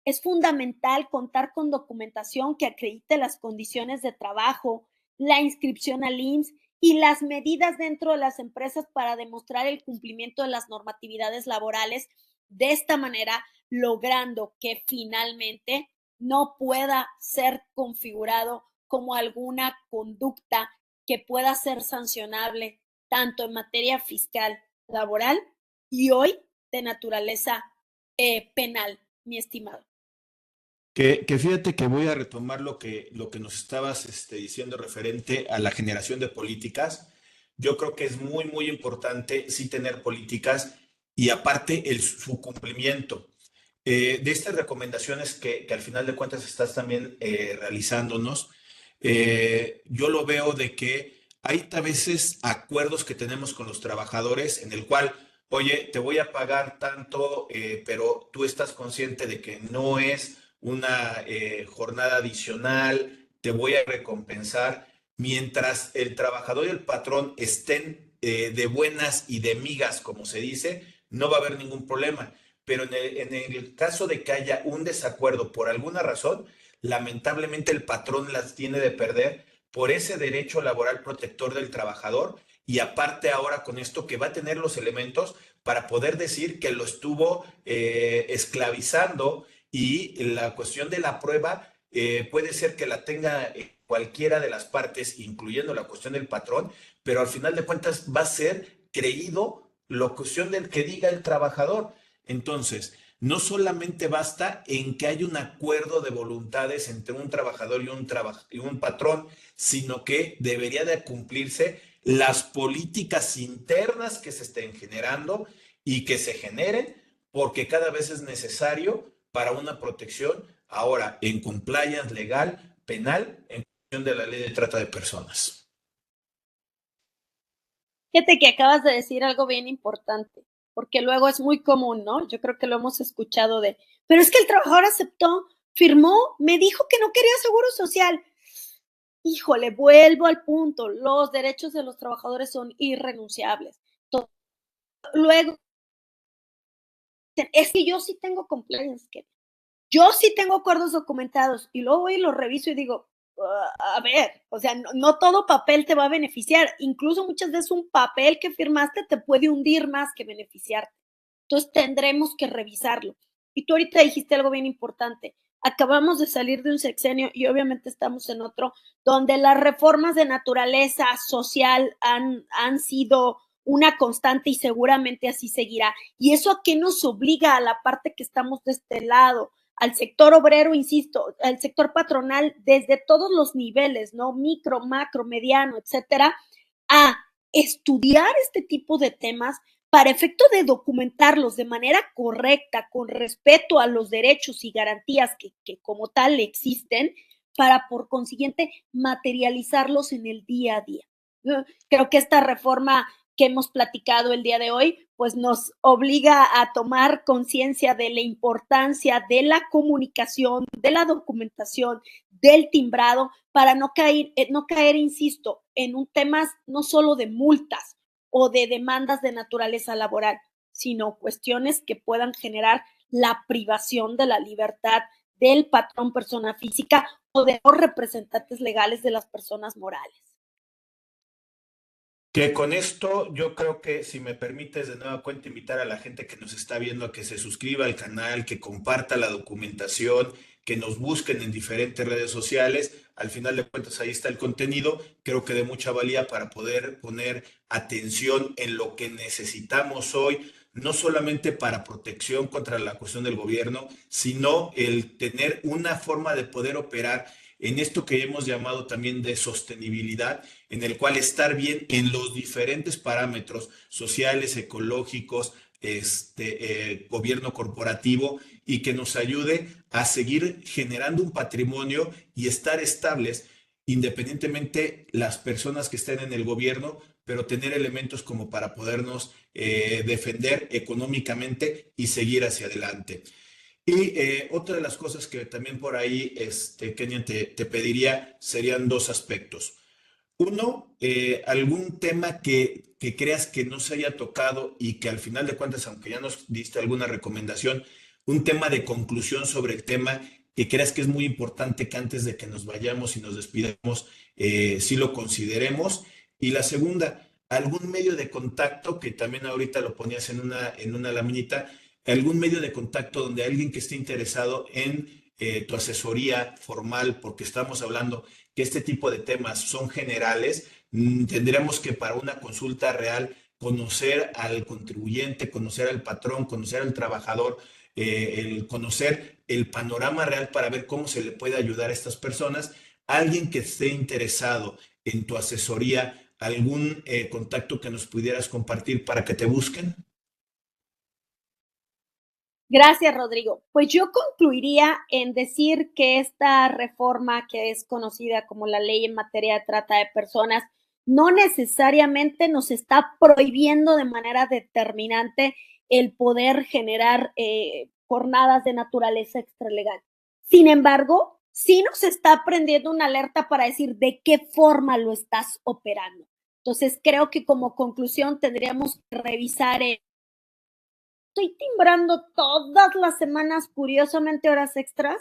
Es fundamental contar con documentación que acredite las condiciones de trabajo, la inscripción al IMSS y las medidas dentro de las empresas para demostrar el cumplimiento de las normatividades laborales, de esta manera logrando que finalmente no pueda ser configurado como alguna conducta que pueda ser sancionable tanto en materia fiscal, laboral y hoy de naturaleza penal, mi estimado. Que fíjate que voy a retomar lo que nos estabas diciendo referente a la generación de políticas. Yo creo que es muy importante sí tener políticas y aparte su cumplimiento. De estas recomendaciones que al final de cuentas estás también realizándonos, yo lo veo de que hay a veces acuerdos que tenemos con los trabajadores en el cual, oye, te voy a pagar tanto, pero tú estás consciente de que no es una jornada adicional, te voy a recompensar, mientras el trabajador y el patrón estén de buenas y de migas, como se dice, no va a haber ningún problema. Pero en el caso de que haya un desacuerdo por alguna razón, lamentablemente el patrón las tiene de perder por ese derecho laboral protector del trabajador y aparte ahora con esto que va a tener los elementos para poder decir que lo estuvo esclavizando y la cuestión de la prueba puede ser que la tenga cualquiera de las partes, incluyendo la cuestión del patrón, pero al final de cuentas va a ser creído la cuestión del que diga el trabajador. Entonces, no solamente basta en que haya un acuerdo de voluntades entre un trabajador y un patrón, sino que debería de cumplirse las políticas internas que se estén generando y que se generen porque cada vez es necesario para una protección ahora en compliance legal, penal, en función de la ley de trata de personas. Fíjate que acabas de decir algo bien importante, porque luego es muy común, ¿no? Yo creo que lo hemos escuchado pero es que el trabajador aceptó, firmó, me dijo que no quería seguro social. Híjole, vuelvo al punto, los derechos de los trabajadores son irrenunciables. Luego, es que yo sí tengo compliance, yo sí tengo acuerdos documentados y luego voy y los reviso y digo, a ver, o sea, no todo papel te va a beneficiar. Incluso muchas veces un papel que firmaste te puede hundir más que beneficiarte. Entonces tendremos que revisarlo. Y tú ahorita dijiste algo bien importante. Acabamos de salir de un sexenio y obviamente estamos en otro donde las reformas de naturaleza social han sido una constante y seguramente así seguirá. ¿Y eso a qué nos obliga a la parte que estamos de este lado? Al sector obrero, insisto, al sector patronal desde todos los niveles, ¿no? Micro, macro, mediano, etcétera, a estudiar este tipo de temas para efecto de documentarlos de manera correcta, con respeto a los derechos y garantías que como tal existen, para por consiguiente materializarlos en el día a día. Creo que esta reforma que hemos platicado el día de hoy, pues nos obliga a tomar conciencia de la importancia de la comunicación, de la documentación, del timbrado, para no caer, insisto, en un tema no solo de multas o de demandas de naturaleza laboral, sino cuestiones que puedan generar la privación de la libertad del patrón persona física o de los representantes legales de las personas morales. Que con esto yo creo que si me permites de nueva cuenta invitar a la gente que nos está viendo a que se suscriba al canal, que comparta la documentación, que nos busquen en diferentes redes sociales. Al final de cuentas ahí está el contenido, creo que de mucha valía para poder poner atención en lo que necesitamos hoy, no solamente para protección contra la cuestión del gobierno, sino el tener una forma de poder operar en esto que hemos llamado también de sostenibilidad, en el cual estar bien en los diferentes parámetros sociales, ecológicos, gobierno corporativo, y que nos ayude a seguir generando un patrimonio y estar estables independientemente las personas que estén en el gobierno, pero tener elementos como para podernos defender económicamente y seguir hacia adelante. Y otra de las cosas que también por ahí, Kenia, te pediría serían dos aspectos. Uno, algún tema que creas que no se haya tocado y que al final de cuentas, aunque ya nos diste alguna recomendación, un tema de conclusión sobre el tema que creas que es muy importante que antes de que nos vayamos y nos despidamos, sí lo consideremos. Y la segunda, algún medio de contacto, que también ahorita lo ponías en una laminita, algún medio de contacto donde alguien que esté interesado en tu asesoría formal, porque estamos hablando que este tipo de temas son generales, tendríamos que para una consulta real conocer al contribuyente, conocer al patrón, conocer al trabajador, el conocer el panorama real para ver cómo se le puede ayudar a estas personas. Alguien que esté interesado en tu asesoría, algún contacto que nos pudieras compartir para que te busquen. Gracias, Rodrigo. Pues yo concluiría en decir que esta reforma, que es conocida como la ley en materia de trata de personas, no necesariamente nos está prohibiendo de manera determinante el poder generar jornadas de naturaleza extralegal. Sin embargo, sí nos está prendiendo una alerta para decir de qué forma lo estás operando. Entonces, creo que como conclusión tendríamos que revisar estoy timbrando todas las semanas, curiosamente, horas extras.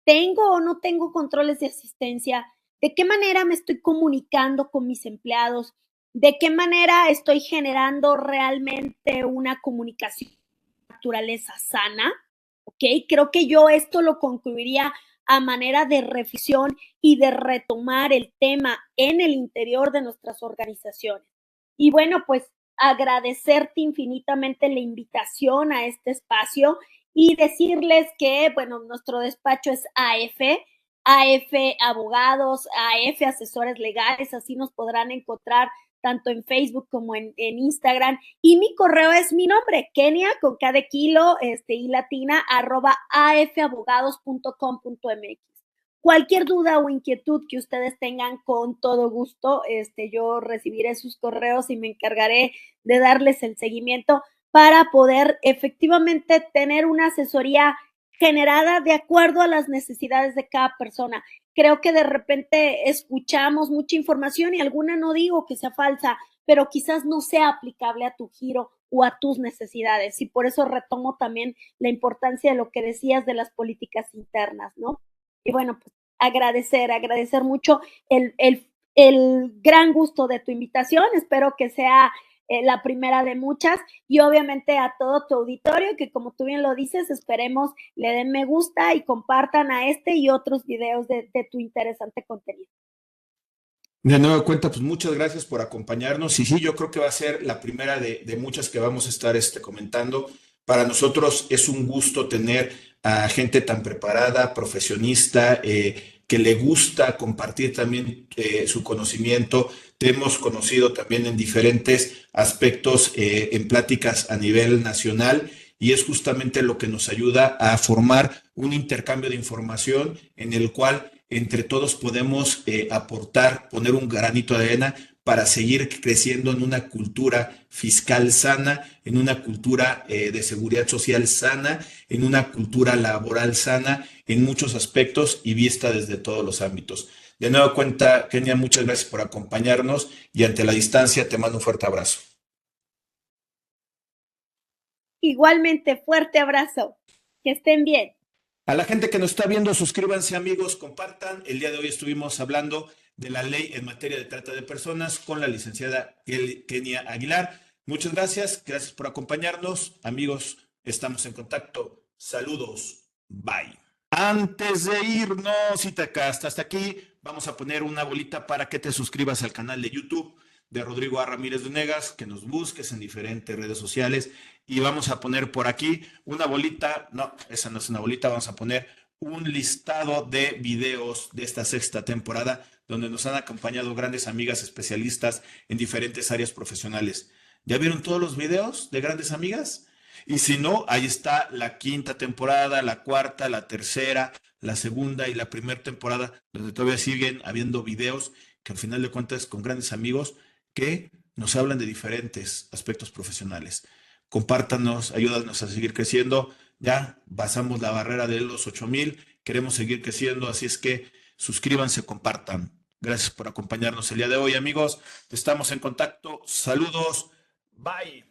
¿Tengo o no tengo controles de asistencia? ¿De qué manera me estoy comunicando con mis empleados? ¿De qué manera estoy generando realmente una comunicación de naturaleza sana? ¿Ok? Creo que yo esto lo concluiría a manera de reflexión y de retomar el tema en el interior de nuestras organizaciones. Y bueno, pues agradecerte infinitamente la invitación a este espacio y decirles que, bueno, nuestro despacho es AF Abogados, AF Asesores Legales, así nos podrán encontrar tanto en Facebook como en Instagram. Y mi correo es mi nombre, Kenia, con cada kilo, y latina, @afabogados.com.mx. Cualquier duda o inquietud que ustedes tengan, con todo gusto, yo recibiré sus correos y me encargaré de darles el seguimiento para poder efectivamente tener una asesoría generada de acuerdo a las necesidades de cada persona. Creo que de repente escuchamos mucha información y alguna no digo que sea falsa, pero quizás no sea aplicable a tu giro o a tus necesidades. Y por eso retomo también la importancia de lo que decías de las políticas internas, ¿no? Y bueno, pues agradecer mucho el gran gusto de tu invitación. Espero que sea la primera de muchas, y obviamente a todo tu auditorio que, como tú bien lo dices, esperemos le den me gusta y compartan a este y otros videos de tu interesante contenido. De nueva cuenta, pues muchas gracias por acompañarnos. Y sí, yo creo que va a ser la primera de muchas que vamos a estar comentando. Para nosotros es un gusto tener a gente tan preparada, profesionista, que le gusta compartir también su conocimiento. Te hemos conocido también en diferentes aspectos, en pláticas a nivel nacional, y es justamente lo que nos ayuda a formar un intercambio de información en el cual entre todos podemos aportar, poner un granito de arena para seguir creciendo en una cultura fiscal sana, en una cultura de seguridad social sana, en una cultura laboral sana, en muchos aspectos y vista desde todos los ámbitos. De nueva cuenta, Kenia, muchas gracias por acompañarnos, y ante la distancia te mando un fuerte abrazo. Igualmente, fuerte abrazo. Que estén bien. A la gente que nos está viendo, suscríbanse, amigos, compartan. El día de hoy estuvimos hablando de la ley en materia de trata de personas con la licenciada Kenia Aguilar. Muchas gracias, gracias por acompañarnos. Amigos, estamos en contacto. Saludos, bye. Antes de irnos, y hasta aquí, vamos a poner una bolita para que te suscribas al canal de YouTube de Rodrigo A. Ramírez Venegas, que nos busques en diferentes redes sociales, y vamos a poner por aquí una bolita, no, esa no es una bolita, vamos a poner un listado de videos de esta sexta temporada, donde nos han acompañado grandes amigas especialistas en diferentes áreas profesionales. ¿Ya vieron todos los videos de grandes amigas? Y si no, ahí está la quinta temporada, la cuarta, la tercera, la segunda y la primera temporada, donde todavía siguen habiendo videos que al final de cuentas con grandes amigos que nos hablan de diferentes aspectos profesionales. Compártanos, ayúdanos a seguir creciendo. Ya pasamos la barrera de los 8,000, queremos seguir creciendo, así es que suscríbanse, compartan. Gracias por acompañarnos el día de hoy, amigos. Estamos en contacto. Saludos. Bye.